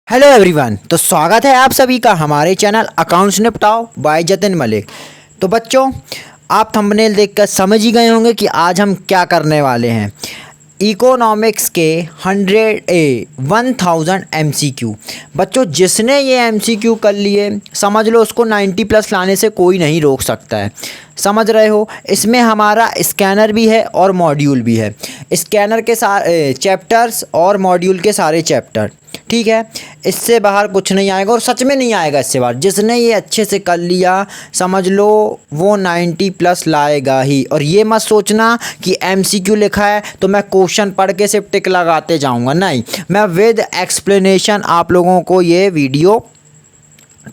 Hello everyone. तो स्वागत है आप सभी का हमारे चैनल अकाउंट्स निपटाओ बाय जतिन मलिक। तो बच्चों, आप थंबनेल देखकर समझ ही गए होंगे कि आज हम क्या करने वाले हैं। इकोनॉमिक्स के 1000 MCQ। बच्चों, जिसने ये MCQ कर लिए समझ लो उसको 90 प्लस लाने से कोई नहीं रोक सकता है। समझ रहे हो? इसमें हमारा स्कैनर भी है और मॉड्यूल भी है। स्कैनर के सारे चैप्टर्स और मॉड्यूल के सारे चैप्टर, ठीक है। इससे बाहर कुछ नहीं आएगा और सच में नहीं आएगा इससे बाहर। जिसने ये अच्छे से कर लिया समझ लो वो 90 प्लस लाएगा ही। और ये मत सोचना कि MCQ लिखा है तो मैं क्वेश्चन पढ़ के सिर्फ टिक लगाते जाऊंगा, नहीं। मैं विद एक्सप्लेनेशन आप लोगों को ये वीडियो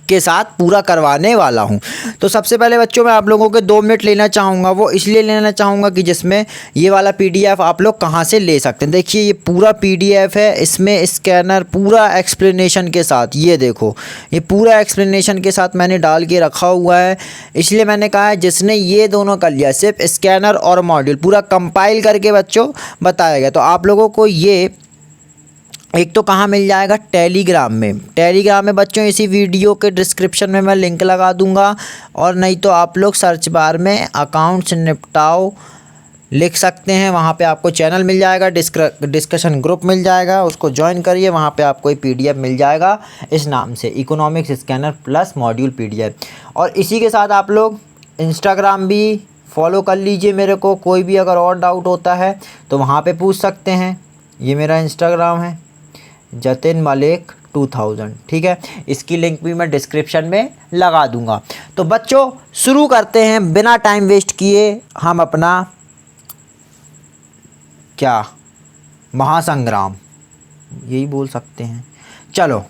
के साथ पूरा करवाने वाला हूं। तो सबसे पहले बच्चों मैं आप लोगों के 2 मिनट लेना चाहूँगा। वो इसलिए लेना चाहूँगा कि जिसमें ये वाला PDF आप लोग कहाँ से ले सकते हैं। देखिए ये पूरा PDF है, इसमें स्कैनर पूरा एक्सप्लेनेशन के साथ, ये देखो ये पूरा एक्सप्लेनेशन के साथ मैंने डाल के रखा हुआ है। इसलिए मैंने कहा है जिसने ये दोनों कर लिया, सिर्फ स्कैनर और मॉड्यूल पूरा कंपाइल करके बच्चों बताया गया, तो आप लोगों को ये एक तो कहाँ मिल जाएगा, टेलीग्राम में। टेलीग्राम में बच्चों इसी वीडियो के डिस्क्रिप्शन में मैं लिंक लगा दूंगा, और नहीं तो आप लोग सर्च बार में अकाउंट्स निपटाओ लिख सकते हैं। वहाँ पे आपको चैनल मिल जाएगा, डिस्कशन ग्रुप मिल जाएगा, उसको ज्वाइन करिए। वहाँ पे आपको PDF मिल जाएगा इस नाम से, economics scanner plus module PDF। और इसी के साथ आप लोग इंस्टाग्राम भी फॉलो कर लीजिए मेरे को। कोई भी अगर और डाउट होता है तो वहाँ पे पूछ सकते हैं। ये मेरा इंस्टाग्राम है जतिन मलिक 2000, ठीक है। इसकी लिंक भी मैं डिस्क्रिप्शन में लगा दूंगा। तो बच्चों शुरू करते हैं बिना टाइम वेस्ट किए हम अपना क्या महासंग्राम, यही बोल सकते हैं। चलो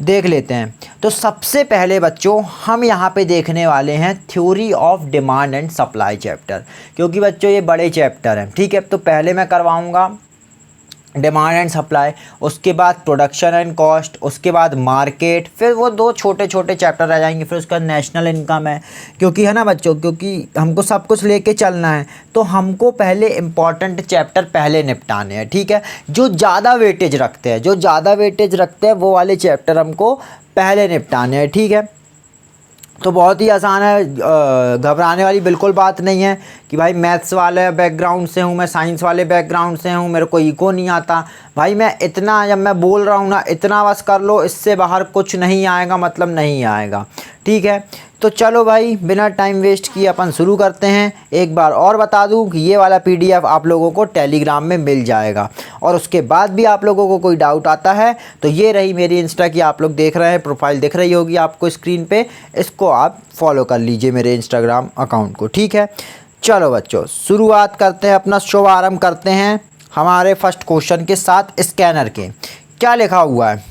देख लेते हैं। तो सबसे पहले बच्चों हम यहाँ पे देखने वाले हैं theory of demand and supply chapter, क्योंकि बच्चों ये बड़े चैप्टर हैं, ठीक है। तो पहले मैं करवाऊँगा डिमांड एंड सप्लाई, उसके बाद प्रोडक्शन एंड कॉस्ट, उसके बाद मार्केट, फिर वो 2 छोटे छोटे चैप्टर रह जाएंगे। फिर उसका नेशनल इनकम है, क्योंकि है ना बच्चों, क्योंकि हमको सब कुछ लेके चलना है तो हमको पहले इम्पॉर्टेंट चैप्टर पहले निपटाने हैं, ठीक है। जो ज़्यादा वेटेज रखते हैं वो वाले चैप्टर हमको पहले निपटाने हैं, ठीक है। तो बहुत ही आसान है, घबराने वाली बिल्कुल बात नहीं है कि भाई मैथ्स वाले बैकग्राउंड से हूँ, मैं साइंस वाले बैकग्राउंड से हूँ, मेरे को इको नहीं आता। भाई मैं इतना, जब मैं बोल रहा हूँ ना, इतना बस कर लो, इससे बाहर कुछ नहीं आएगा, मतलब नहीं आएगा, ठीक है। तो चलो भाई बिना टाइम वेस्ट किए अपन शुरू करते हैं। एक बार और बता दूं कि ये वाला PDF आप लोगों को टेलीग्राम में मिल जाएगा। और उसके बाद भी आप लोगों को कोई डाउट आता है तो ये रही मेरी इंस्टा की, आप लोग देख रहे हैं, प्रोफाइल दिख रही होगी आपको स्क्रीन पे, इसको आप फॉलो कर लीजिए मेरे इंस्टाग्राम अकाउंट को, ठीक है। चलो बच्चों शुरुआत करते हैं, अपना शुभारंभ करते हैं हमारे फर्स्ट क्वेश्चन के साथ, स्कैनर के। क्या लिखा हुआ है?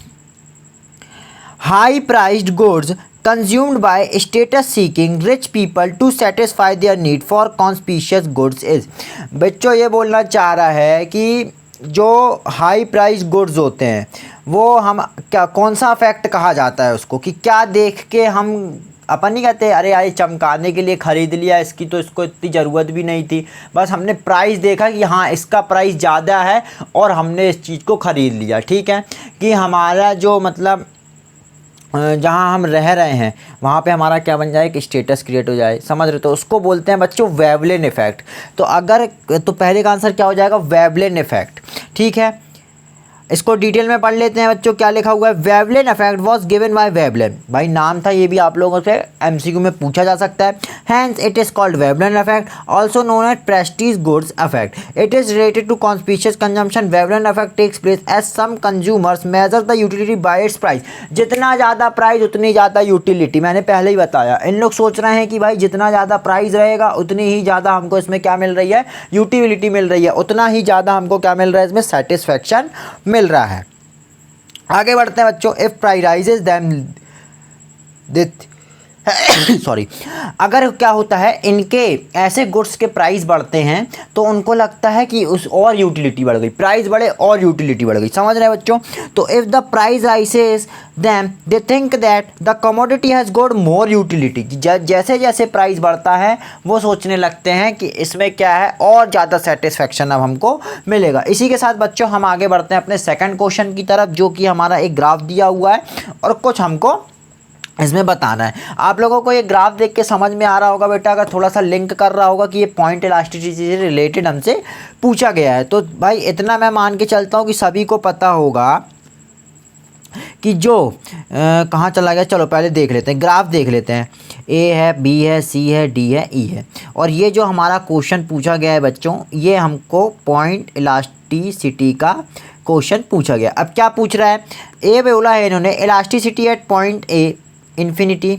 High priced goods consumed by status seeking rich people to satisfy their need for conspicuous goods is। बच्चों ये बोलना चाह रहा है कि जो हाई प्राइस गुड्स होते हैं वो हम क्या, कौन सा फैक्ट कहा जाता है उसको, कि क्या देख के हम अपन नहीं कहते अरे यार चमकाने के लिए ख़रीद लिया, इसकी तो इसको इतनी ज़रूरत भी नहीं थी, बस हमने प्राइस देखा कि हाँ इसका प्राइस ज़्यादा है और हमने इस चीज़ को ख़रीद लिया, ठीक है। कि हमारा जो मतलब जहाँ हम रह रहे हैं वहाँ पे हमारा क्या बन जाए, एक स्टेटस क्रिएट हो जाए, समझ रहे? तो उसको बोलते हैं बच्चों वेवलेन इफेक्ट। तो अगर तो पहले का आंसर क्या हो जाएगा, वेवलेन इफेक्ट, ठीक है। इसको डिटेल में पढ़ लेते हैं बच्चों। क्या लिखा हुआ है? वेवलेन इफेक्ट वाज गिवन बाय वेवलेन। भाई नाम था, ये भी आप लोगों से MCQ में पूछा जा सकता है। Hence it is called Veblen effect, also known as prestige goods effect. It is related to conspicuous consumption. Veblen effect takes place as some consumers measure the utility by its price. जितना ज़्यादा price उतनी ज़्यादा utility. मैंने पहले ही बताया, इन लोग सोच रहे हैं कि भाई जितना ज़्यादा प्राइस रहेगा उतनी ही ज़्यादा हमको इसमें क्या मिल रही है, यूटिलिटी मिल रही है, उतना ही ज़्यादा हमको क्या मिल रहा है, इसमें सेटिस्फैक्शन मिल रहा है। आगे बढ़ते हैं बच्चों। If price rises then sorry, अगर क्या होता है इनके ऐसे गुड्स के प्राइस बढ़ते हैं तो उनको लगता है कि उस और यूटिलिटी बढ़ गई, प्राइस बढ़े और यूटिलिटी बढ़ गई, समझ रहे हैं बच्चों। तो if the price rises then they think that the commodity has got more utility. जैसे जैसे प्राइस बढ़ता है वो सोचने लगते हैं कि इसमें क्या है और ज़्यादा सेटिस्फेक्शन अब हमको मिलेगा। इसी के साथ बच्चों हम आगे बढ़ते हैं अपने सेकंड क्वेश्चन की तरफ, जो कि हमारा एक ग्राफ दिया हुआ है और कुछ हमको इसमें बताना है। आप लोगों को ये ग्राफ देख के समझ में आ रहा होगा बेटा, अगर थोड़ा सा लिंक कर रहा होगा कि ये पॉइंट इलास्टिसिटी से रिलेटेड हमसे पूछा गया है। तो भाई इतना मैं मान के चलता हूँ कि सभी को पता होगा कि जो कहाँ चला गया। चलो पहले देख लेते हैं, ग्राफ देख लेते हैं। ए है, बी है, सी है, डी है, ई है। और ये जो हमारा क्वेश्चन पूछा गया है बच्चों, ये हमको पॉइंट इलास्टिसिटी का क्वेश्चन पूछा गया। अब क्या पूछ रहा है, ए बोला है इन्होंने elasticity at point A infinity,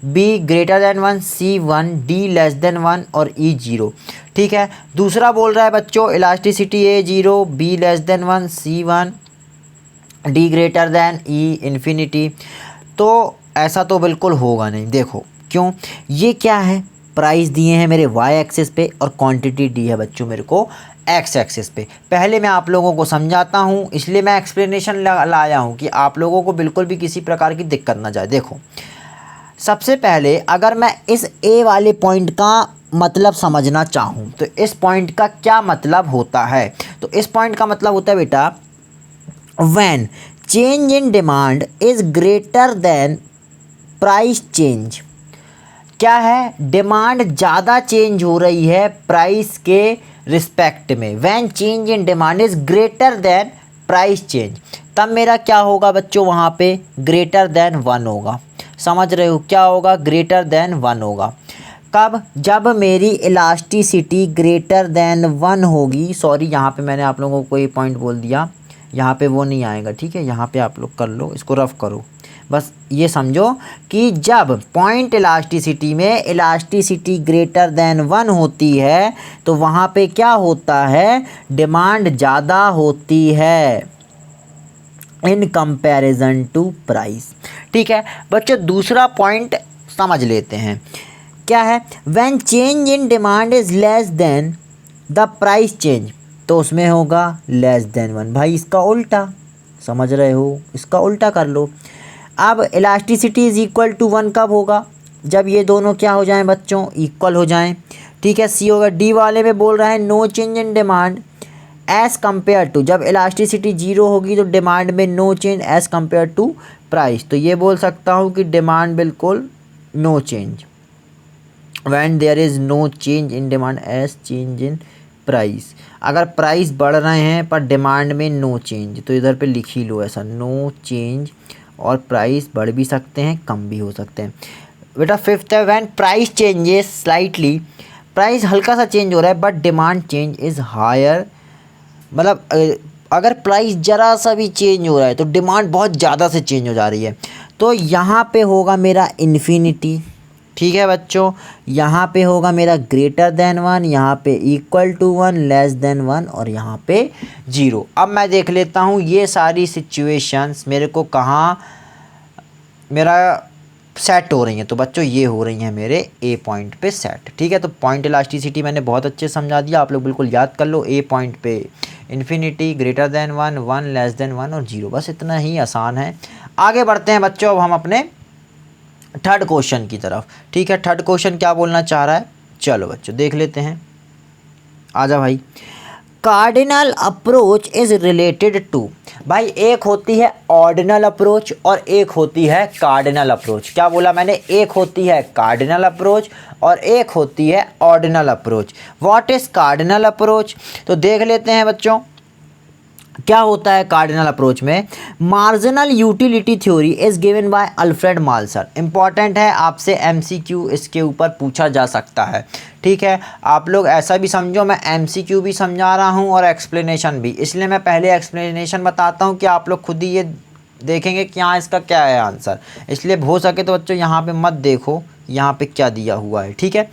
B greater than 1, C 1, D less than 1 और ई 0। ठीक है। दूसरा बोल रहा है बच्चों elasticity A 0, B less than 1, C 1, D greater than E infinity. तो ऐसा तो बिल्कुल होगा नहीं। देखो क्यों, ये क्या है, प्राइस दिए हैं मेरे वाई एक्सिस पे और क्वांटिटी दी है बच्चों मेरे को एक्स एक्सिस पे। पहले मैं आप लोगों को समझाता हूँ, इसलिए मैं एक्सप्लेनेशन लाया हूँ कि आप लोगों को बिल्कुल भी किसी प्रकार की दिक्कत ना जाए। देखो सबसे पहले अगर मैं इस ए वाले पॉइंट का मतलब समझना चाहूँ तो इस पॉइंट का क्या मतलब होता है, तो इस पॉइंट का मतलब होता है बेटा when change in demand is greater than price change. क्या है, डिमांड ज़्यादा चेंज हो रही है प्राइस के रिस्पेक्ट में। When change in demand is greater than price change, तब मेरा क्या होगा बच्चों, वहाँ पे ग्रेटर देन 1 होगा। समझ रहे हो, क्या होगा, ग्रेटर देन 1 होगा। कब, जब मेरी इलास्टिसिटी ग्रेटर देन 1 होगी। सॉरी यहाँ पे मैंने आप लोगों को ये पॉइंट बोल दिया, यहाँ पे वो नहीं आएगा। ठीक है, यहाँ पे आप लोग कर लो, इसको रफ करो। बस ये समझो कि जब पॉइंट इलास्टिसिटी में इलास्टिसिटी ग्रेटर देन 1 होती है तो वहाँ पे क्या होता है, डिमांड ज़्यादा होती है इन कंपैरिजन टू प्राइस। ठीक है बच्चों, दूसरा पॉइंट समझ लेते हैं। क्या है, when change in demand is less than the price change, तो उसमें होगा लेस देन 1। भाई इसका उल्टा, समझ रहे हो, इसका उल्टा कर लो। अब इलास्टिसिटी इज़ इक्वल टू 1 कब होगा, जब ये दोनों क्या हो जाएं बच्चों, इक्वल हो जाएं। ठीक है, सी होगा। डी वाले में बोल रहा है no change in demand as compare to, जब इलास्टिसिटी 0 होगी तो डिमांड में no change as compare to price. तो ये बोल सकता हूँ कि डिमांड बिल्कुल no change, when there is no change in demand as change in price. अगर प्राइस बढ़ रहे हैं पर डिमांड में नो चेंज, तो इधर पे लिख ही लो ऐसा, नो चेंज। और प्राइस बढ़ भी सकते हैं, कम भी हो सकते हैं। बेटा फिफ्थ है, when price changes slightly, price हल्का सा चेंज हो रहा है but demand change is higher. मतलब अगर प्राइस ज़रा सा भी चेंज हो रहा है तो डिमांड बहुत ज़्यादा से चेंज हो जा रही है। तो यहाँ पे होगा मेरा इन्फिनिटी। ठीक है बच्चों, यहाँ पे होगा मेरा ग्रेटर देन 1, यहाँ पे इक्वल टू 1, लेस देन 1 और यहाँ पे 0। अब मैं देख लेता हूँ ये सारी सिचुएशंस मेरे को कहाँ मेरा सेट हो रही हैं। तो बच्चों ये हो रही हैं मेरे ए पॉइंट पे सेट। ठीक है, तो पॉइंट इलास्टिसिटी मैंने बहुत अच्छे समझा दिया, आप लोग बिल्कुल याद कर लो। ए पॉइंट पे infinity, greater than 1, 1 less than 1 और 0, बस इतना ही आसान है। आगे बढ़ते हैं बच्चों, अब हम अपने थर्ड क्वेश्चन की तरफ। ठीक है, थर्ड क्वेश्चन क्या बोलना चाह रहा है, चलो बच्चों देख लेते हैं। आजा भाई, cardinal approach is related to, भाई एक होती है ऑर्डिनल अप्रोच और एक होती है कार्डिनल अप्रोच। क्या बोला मैंने, एक होती है कार्डिनल अप्रोच और एक होती है ordinal approach. What is cardinal approach, तो देख लेते हैं बच्चों क्या होता है कार्डिनल अप्रोच में। Marginal utility theory is given by Alfred Marshall. Important है, आपसे एमसीक्यू इसके ऊपर पूछा जा सकता है। ठीक है, आप लोग ऐसा भी समझो मैं एमसीक्यू भी समझा रहा हूँ और एक्सप्लेनेशन भी, इसलिए मैं पहले एक्सप्लेनेशन बताता हूँ कि आप लोग खुद ही ये देखेंगे कि यहाँ इसका क्या है आंसर। इसलिए हो सके तो बच्चों यहाँ पे मत देखो यहाँ पे क्या दिया हुआ है। ठीक है,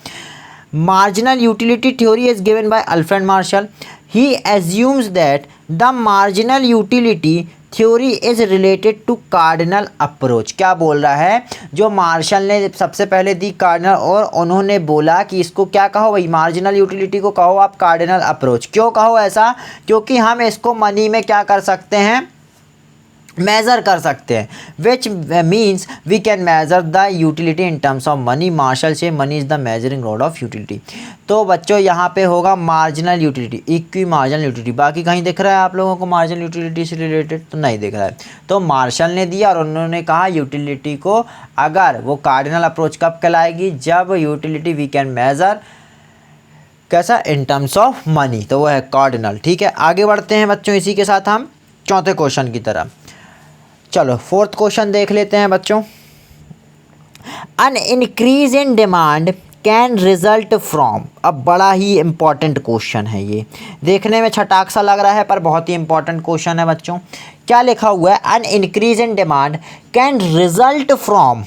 marginal utility theory is given by Alfred Marshall. He assumes that the marginal utility theory is related to cardinal approach. क्या बोल रहा है, जो मार्शल ने सबसे पहले दी कार्डिनल, और उन्होंने बोला कि इसको क्या कहो भाई, मार्जिनल यूटिलिटी को कहो आप कार्डिनल अप्रोच। क्यों कहो ऐसा, क्योंकि हम इसको मनी में क्या कर सकते हैं, मेज़र कर सकते हैं, which means we can measure the utility in terms of money. Marshall से money is the measuring rod of utility. तो बच्चों यहाँ पे होगा marginal utility, equi marginal utility. बाकी कहीं दिख रहा है आप लोगों को मार्जिनल यूटिलिटी से रिलेटेड, तो नहीं दिख रहा है। तो मार्शल ने दिया और उन्होंने कहा यूटिलिटी को अगर वो कार्डिनल अप्रोच कब कहलाएगी, जब यूटिलिटी वी कैन मेज़र कैसा, इन टर्म्स ऑफ मनी, तो वो है कार्डिनल। ठीक है, आगे बढ़ते हैं बच्चों इसी के साथ हम चौथे क्वेश्चन की तरफ। चलो फोर्थ क्वेश्चन देख लेते हैं बच्चों। An increase in demand can result from. अब बड़ा ही इंपॉर्टेंट क्वेश्चन है ये, देखने में छटाक सा लग रहा है पर बहुत ही इंपॉर्टेंट क्वेश्चन है बच्चों। क्या लिखा हुआ है, an increase in demand can result from,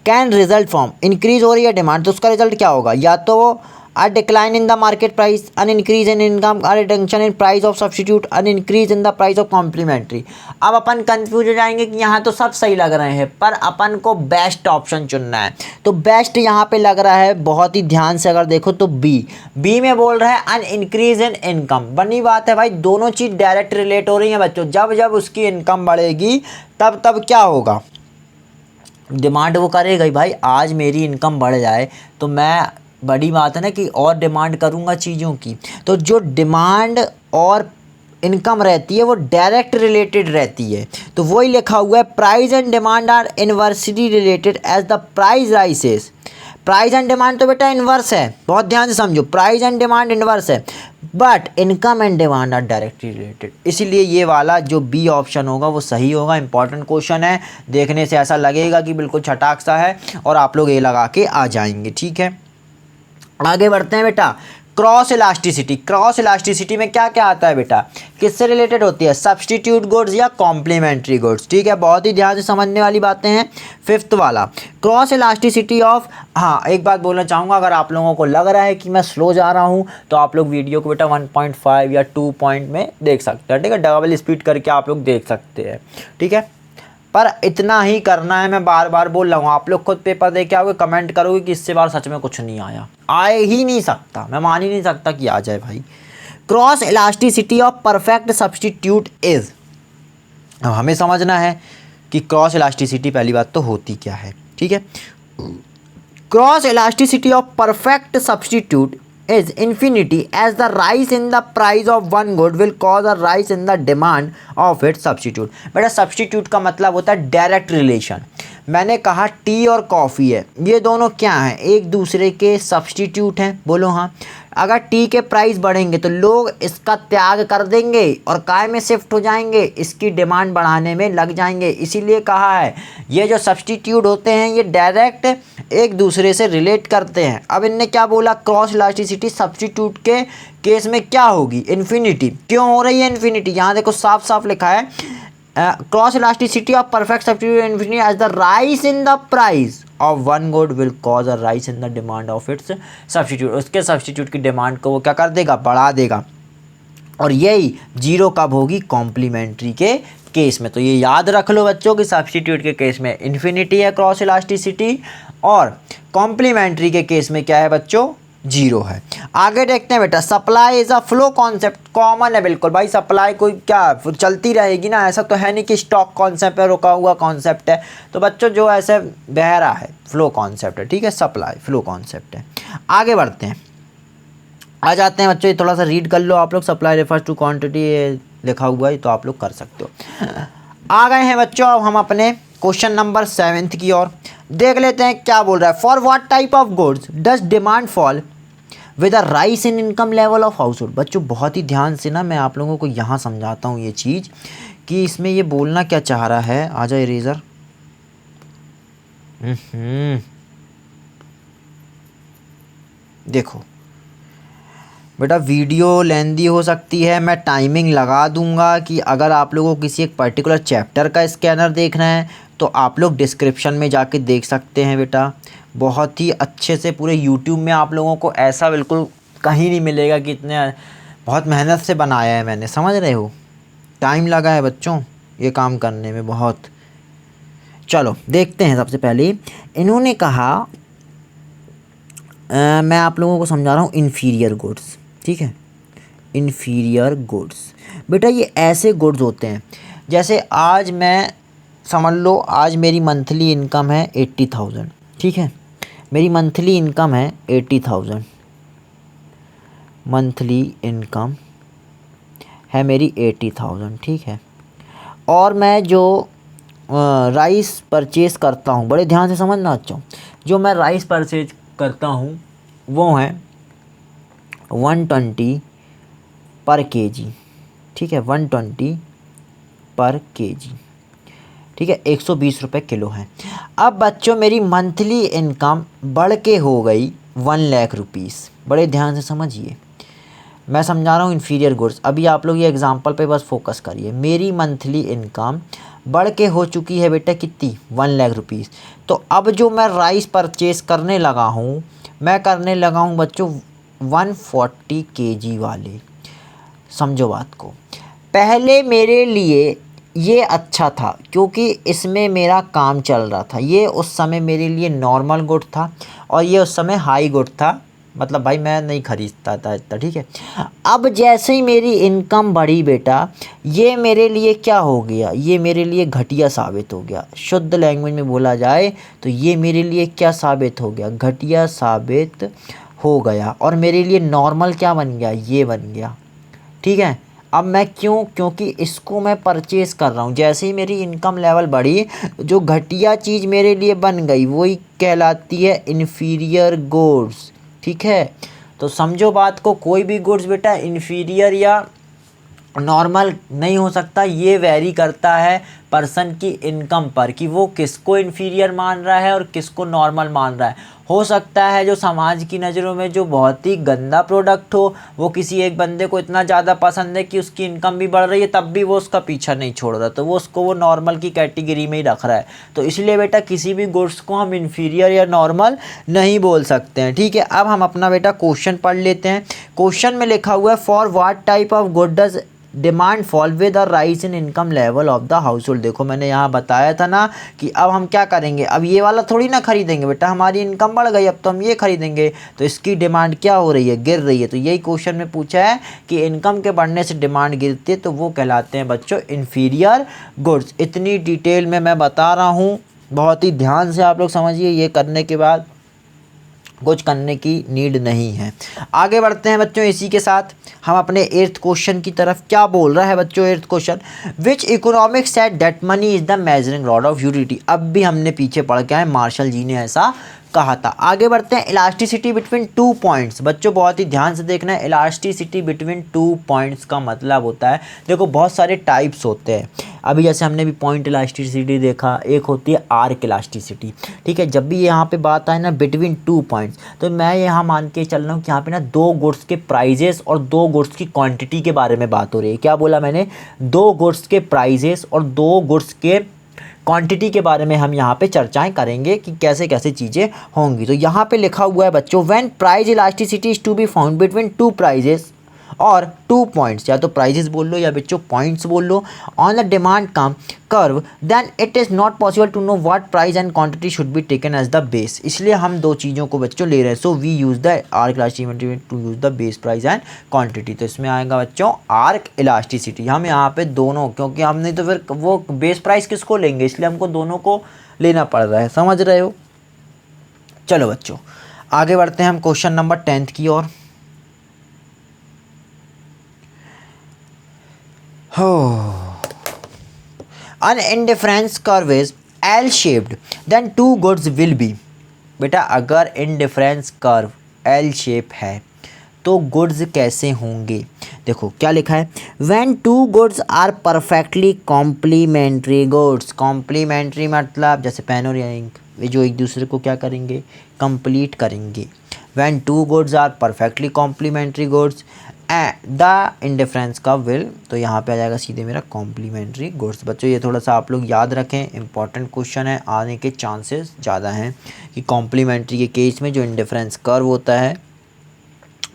can result from, increase हो रही है डिमांड तो उसका रिजल्ट क्या होगा, या तो a decline in the market price, an increase in income, a reduction in price of substitute, an increase in the price of complementary। अब अपन कंफ्यूज हो जाएंगे कि यहाँ तो सब सही लग रहे हैं पर अपन को बेस्ट ऑप्शन चुनना है। तो बेस्ट यहाँ पे लग रहा है, बहुत ही ध्यान से अगर देखो तो बी में बोल रहा है अन इंक्रीज इन इनकम। बनी बात है भाई, दोनों चीज़ डायरेक्ट रिलेट हो रही है बच्चों। जब जब उसकी इनकम बढ़ेगी तब तब क्या होगा, डिमांड वो करेगा ही भाई। आज मेरी इनकम बढ़ जाए तो मैं, बड़ी बात है ना कि और डिमांड करूँगा चीज़ों की, तो जो डिमांड और इनकम रहती है वो डायरेक्ट रिलेटेड रहती है। तो वही लिखा हुआ है, price and demand are inversely related as the price rises. Price and demand तो बेटा इन्वर्स है, बहुत ध्यान से समझो, प्राइस एंड डिमांड इन्वर्स है, but income and demand are directly related. इसीलिए ये वाला जो बी ऑप्शन होगा वो सही होगा। इंपॉर्टेंट क्वेश्चन है, देखने से ऐसा लगेगा कि बिल्कुल छटाक सा है और आप लोग ये लगा के आ जाएंगे। ठीक है, आगे बढ़ते हैं बेटा। क्रॉस इलास्टिसिटी, क्रॉस इलास्टिसिटी में क्या क्या आता है बेटा, किससे रिलेटेड होती है, सब्स्टिट्यूट गुड्स या कॉम्प्लीमेंट्री गुड्स। ठीक है, बहुत ही ध्यान से समझने वाली बातें हैं। फिफ्थ वाला क्रॉस इलास्टिसिटी ऑफ, हाँ एक बात बोलना चाहूँगा, अगर आप लोगों को लग रहा है कि मैं स्लो जा रहा हूँ तो आप लोग वीडियो को बेटा 1.5 या 2 पॉइंट में देख सकते हैं। ठीक है, डबल स्पीड करके आप लोग देख सकते हैं। ठीक है, पर इतना ही करना है, मैं बार बार बोल रहा हूँ। आप लोग खुद पेपर दे के आओगे, कमेंट करोगे कि इससे बार सच में कुछ नहीं आया, आए ही नहीं सकता, मैं मान ही नहीं सकता कि आ जाए भाई। Cross elasticity of perfect substitute is, अब हमें समझना है कि क्रॉस इलास्टिसिटी पहली बात तो होती क्या है। ठीक है, cross elasticity of perfect substitute is infinity as the rise in the price of one good will cause a rise in the demand of its substitute। बेटा सब्स्टिट्यूट का मतलब होता है डायरेक्ट रिलेशन। मैंने कहा टी और कॉफ़ी है, ये दोनों क्या हैं, एक दूसरे के सब्स्टिट्यूट हैं, बोलो हाँ। अगर टी के प्राइस बढ़ेंगे तो लोग इसका त्याग कर देंगे और काय में शिफ्ट हो जाएंगे, इसकी डिमांड बढ़ाने में लग जाएंगे। इसीलिए कहा है ये जो सब्स्टिट्यूट होते हैं ये डायरेक्ट एक दूसरे से रिलेट करते हैं। अब इनने क्या बोला, क्रॉस इलास्टिसिटी सब्स्टिट्यूट के केस में क्या होगी, इन्फिनिटी। क्यों हो रही है इन्फिनिटी, यहाँ देखो साफ साफ लिखा है, cross elasticity of perfect substitute infinity as the rise in the price of one good will cause a rise in the demand of its substitute. उसके सब्स्टिट्यूट की डिमांड को वो क्या कर देगा, बढ़ा देगा। और यही जीरो कब होगी, कॉम्प्लीमेंट्री के केस में। तो ये याद रख लो बच्चों कि सब्स्टिट्यूट के केस में इन्फिनिटी है क्रॉस इलास्टिसिटी, और कॉम्प्लीमेंट्री के केस में क्या है बच्चों, जीरो है। आगे देखते हैं बेटा, supply is a flow concept. Common है बिल्कुल भाई, सप्लाई कोई क्या चलती रहेगी ना, ऐसा तो है नहीं कि स्टॉक कॉन्सेप्ट है, रुका हुआ कॉन्सेप्ट है। तो बच्चों जो ऐसे बह रहा है फ्लो कॉन्सेप्ट है। ठीक है, सप्लाई फ्लो कॉन्सेप्ट है। आगे बढ़ते हैं, आ जाते हैं बच्चों, ये थोड़ा सा रीड कर लो आप लोग, सप्लाई रेफर्स टू क्वांटिटी लिखा हुआ है तो आप लोग कर सकते हो। आ गए हैं बच्चों अब हम अपने क्वेश्चन नंबर 7 की ओर। देख लेते हैं क्या बोल रहा है। For what type of goods does demand fall with a rise in income level of house hold. बच्चों बहुत ही ध्यान से ना मैं आप लोगों को यहाँ समझाता हूँ ये चीज़ कि इसमें ये बोलना क्या चाह रहा है। आ जाए इरेजर। देखो बेटा वीडियो लेंदी हो सकती है, मैं टाइमिंग लगा दूंगा कि अगर आप लोगों को किसी एक पर्टिकुलर चैप्टर का स्कैनर देखना है तो आप लोग डिस्क्रिप्शन में जाके देख सकते हैं बेटा। बहुत ही अच्छे से पूरे यूट्यूब में आप लोगों को ऐसा बिल्कुल कहीं नहीं मिलेगा कि इतने बहुत मेहनत से बनाया है मैंने, समझ रहे हो। टाइम लगा है बच्चों ये काम करने में बहुत। चलो देखते हैं। सबसे पहले इन्होंने कहा मैं आप लोगों को समझा रहा हूँ इन्फीरियर गुड्स, ठीक है। इन्फीरियर गुड्स बेटा ये ऐसे गुड्स होते हैं जैसे आज मैं समझ लो आज मेरी मंथली इनकम है 80,000, ठीक है। मेरी मंथली इनकम है 80,000, मंथली इनकम है मेरी 80,000, ठीक है। और मैं जो राइस परचेज़ करता हूँ, बड़े ध्यान से समझना बच्चों, जो मैं राइस परचेज करता हूँ वो है 120 पर केजी, ठीक है। 120 पर केजी, ठीक है। 120 रुपये किलो है। अब बच्चों मेरी मंथली इनकम बढ़ के हो गई 1 लाख रुपीज़। बड़े ध्यान से समझिए, मैं समझा रहा हूँ इन्फीरियर गुड्स। अभी आप लोग ये एग्जांपल पे बस फोकस करिए। मेरी मंथली इनकम बढ़ के हो चुकी है बेटा कितनी, 1 लाख रुपीज़। तो अब जो मैं राइस परचेज़ करने लगा हूँ, मैं करने लगा हूँ बच्चों 140 केजी वाले। समझो बात को। पहले मेरे लिए ये अच्छा था क्योंकि इसमें मेरा काम चल रहा था। ये उस समय मेरे लिए नॉर्मल गुड था और ये उस समय हाई गुड था, मतलब भाई मैं नहीं खरीदता था इतना, ठीक है। अब जैसे ही मेरी इनकम बढ़ी बेटा, ये मेरे लिए क्या हो गया, ये मेरे लिए घटिया साबित हो गया। शुद्ध लैंग्वेज में बोला जाए तो ये मेरे लिए क्या साबित हो गया, घटिया साबित हो गया। और मेरे लिए नॉर्मल क्या बन गया, ये बन गया, ठीक है। अब मैं क्योंकि इसको मैं परचेज़ कर रहा हूँ। जैसे ही मेरी इनकम लेवल बढ़ी, जो घटिया चीज़ मेरे लिए बन गई वही कहलाती है इन्फीरियर गुड्स, ठीक है। तो समझो बात को, कोई भी गुड्स बेटा इन्फीरियर या नॉर्मल नहीं हो सकता। ये वैरी करता है पर्सन की इनकम पर कि वो किसको इन्फीरियर मान रहा है और किसको नॉर्मल मान रहा है। हो सकता है जो समाज की नज़रों में जो बहुत ही गंदा प्रोडक्ट हो, वो किसी एक बंदे को इतना ज़्यादा पसंद है कि उसकी इनकम भी बढ़ रही है तब भी वो उसका पीछा नहीं छोड़ रहा, तो वो उसको वो नॉर्मल की कैटेगरी में ही रख रहा है। तो इसलिए बेटा किसी भी गुड्स को हम इन्फीरियर या नॉर्मल नहीं बोल सकते हैं, ठीक है। अब हम अपना बेटा क्वेश्चन पढ़ लेते हैं। क्वेश्चन में लिखा हुआ है for what type of good does demand fall with the rise in income level of the house hold. देखो मैंने यहाँ बताया था ना कि अब हम क्या करेंगे, अब ये वाला थोड़ी ना खरीदेंगे बेटा, हमारी इनकम बढ़ गई अब तो हम ये खरीदेंगे, तो इसकी डिमांड क्या हो रही है, गिर रही है। तो यही क्वेश्चन में पूछा है कि इनकम के बढ़ने से डिमांड गिरती है तो वो कहलाते हैं बच्चों इन्फीरियर गुड्स। इतनी डिटेल में मैं बता रहा हूँ, बहुत ही ध्यान से आप लोग समझिए। ये करने के बाद कुछ करने की नीड नहीं है। आगे बढ़ते हैं बच्चों। इसी के साथ हम अपने 8th क्वेश्चन की तरफ। क्या बोल रहा है बच्चों 8th question, which economics said that money is the measuring rod of utility. अब भी हमने पीछे पढ़ के आए, मार्शल जी ने ऐसा कहा था। आगे बढ़ते हैं। Elasticity between 2 points. बच्चों बहुत ही ध्यान से देखना है, इलास्टिसिटी बिटवीन 2 पॉइंट्स का मतलब होता है, देखो बहुत सारे टाइप्स होते हैं। अभी जैसे हमने भी पॉइंट इलास्टिसिटी देखा, एक होती है आर्क इलास्टिसिटी, ठीक है। जब भी यहाँ पे बात आए ना बिटवीन 2 पॉइंट्स, तो मैं यहाँ मान के चल रहा हूँ कि यहाँ पे ना 2 गुड्स के प्राइजेस और 2 गुड्स की क्वांटिटी के बारे में बात हो रही है। क्या बोला मैंने, 2 गुड्स के प्राइजेस और 2 गुड्स के क्वांटिटी के बारे में हम यहाँ पे चर्चाएं करेंगे कि कैसे कैसे चीज़ें होंगी। तो यहाँ पे लिखा हुआ है बच्चों, when price elasticity is to be found between 2 prices और 2 पॉइंट्स, या तो प्राइजेस बोल लो या बच्चों पॉइंट्स बोल लो, on the demand come curve, then it is not possible to know what price and quantity should be taken as the base. इसलिए हम 2 चीज़ों को बच्चों ले रहे हैं। So we use the arc elasticity to use the base price and quantity. तो इसमें आएगा बच्चों आर्क इलास्टिसिटी। हम यहाँ पे दोनों, क्योंकि हम नहीं तो फिर वो बेस प्राइस किसको लेंगे, इसलिए हमको दोनों को लेना पड़ रहा है, समझ रहे हो। चलो बच्चों आगे बढ़ते हैं हम क्वेश्चन नंबर 10th की ओर। An indifference curve is L-shaped, then 2 goods will be। बेटा अगर इंडिफरेंस कर्व L शेप है तो गुड्स कैसे होंगे। देखो क्या लिखा है, when 2 goods are perfectly complementary goods. Complementary मतलब जैसे पेन और इंक, वे जो एक दूसरे को क्या करेंगे, कंप्लीट करेंगे। When 2 goods are perfectly complementary goods the indifference का विल, तो यहाँ पे आ जाएगा सीधे मेरा कॉम्प्लीमेंट्री गुड्स। बच्चों ये थोड़ा सा आप लोग याद रखें, इंपॉर्टेंट क्वेश्चन है, आने के चांसेस ज़्यादा हैं कि कॉम्प्लीमेंट्री के केस में जो इंडिफरेंस कर्व होता है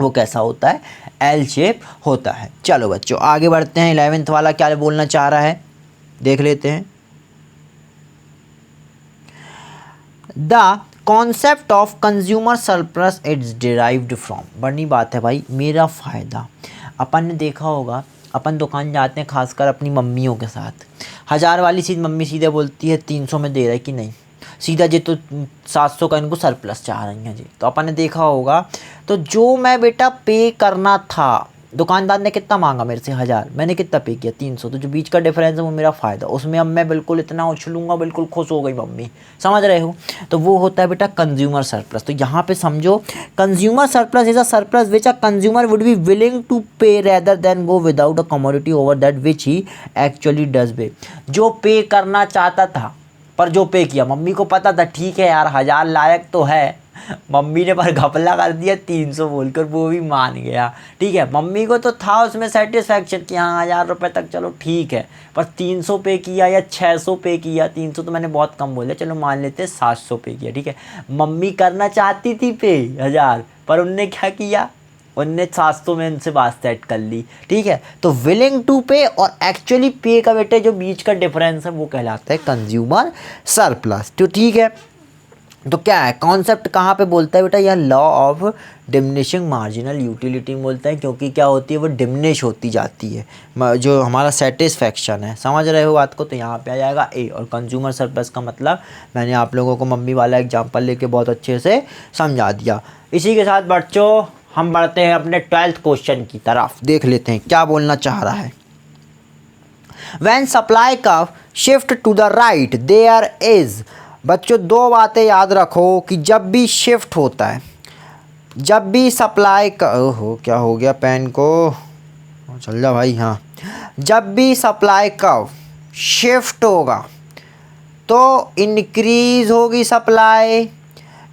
वो कैसा होता है, एल शेप होता है। चलो बच्चों आगे बढ़ते हैं, 11th वाला क्या बोलना चाह रहा है देख लेते हैं। The concept of consumer surplus it's derived from, बड़ी बात है भाई, मेरा फ़ायदा। अपन ने देखा होगा, अपन दुकान जाते हैं खासकर अपनी मम्मियों के साथ, 1000 वाली चीज़ मम्मी सीधे बोलती है 300 में दे रहा है कि नहीं, सीधा जी तो 700 का इनको सरप्लस चाह रही हैं जी। तो अपन ने देखा होगा, तो जो मैं बेटा पे करना था, दुकानदार ने कितना मांगा मेरे से 1000, मैंने कितना पे किया 300, तो जो बीच का डिफरेंस है वो मेरा फ़ायदा, उसमें अब मैं बिल्कुल इतना उछलूंगा, बिल्कुल खुश हो गई मम्मी, समझ रहे हो। तो वो होता है बेटा कंज्यूमर सरप्लस। तो यहाँ पे समझो, consumer surplus is a surplus which a consumer would be willing to pay rather than go without a commodity over that which he actually does pay. जो पे करना चाहता था पर जो पे किया, मम्मी को पता था ठीक है यार 1000 लायक तो है, मम्मी ने पर घपला कर दिया 300 बोलकर, वो भी मान गया। ठीक है, मम्मी को तो था उसमें सेटिस्फैक्शन कि हाँ 1000 रुपये तक चलो ठीक है, पर 300 पे किया या 600 पे किया, 300 तो मैंने बहुत कम बोला, चलो मान लेते हैं 700 पे किया। ठीक है, मम्मी करना चाहती थी पे 1000, पर उनने क्या किया, उनने 700 में उनसे बात सेट कर ली। ठीक है, तो विलिंग टू पे और एक्चुअली पे का बेटे जो बीच का डिफरेंस है वो कहलाता है कंज्यूमर सरप्लस। तो ठीक है, तो क्या है कॉन्सेप्ट कहाँ पे बोलता है बेटा, यह law of diminishing marginal utility बोलता है, क्योंकि क्या होती है वो डिमिनिश होती जाती है जो हमारा सेटिस्फैक्शन है, समझ रहे हो बात को। तो यहाँ पे आ जाएगा ए, और कंज्यूमर सरप्लस का मतलब मैंने आप लोगों को मम्मी वाला एग्जांपल लेके बहुत अच्छे से समझा दिया। इसी के साथ बच्चों हम बढ़ते हैं अपने 12th क्वेश्चन की तरफ, देख लेते हैं क्या बोलना चाह रहा है। When supply curve shift to the right there is, बच्चों दो बातें याद रखो कि जब भी शिफ्ट होता है, जब भी सप्लाई का, ओहो क्या हो गया पेन को, चल जा भाई, हाँ, जब भी सप्लाई कर्व शिफ्ट होगा तो इंक्रीज होगी सप्लाई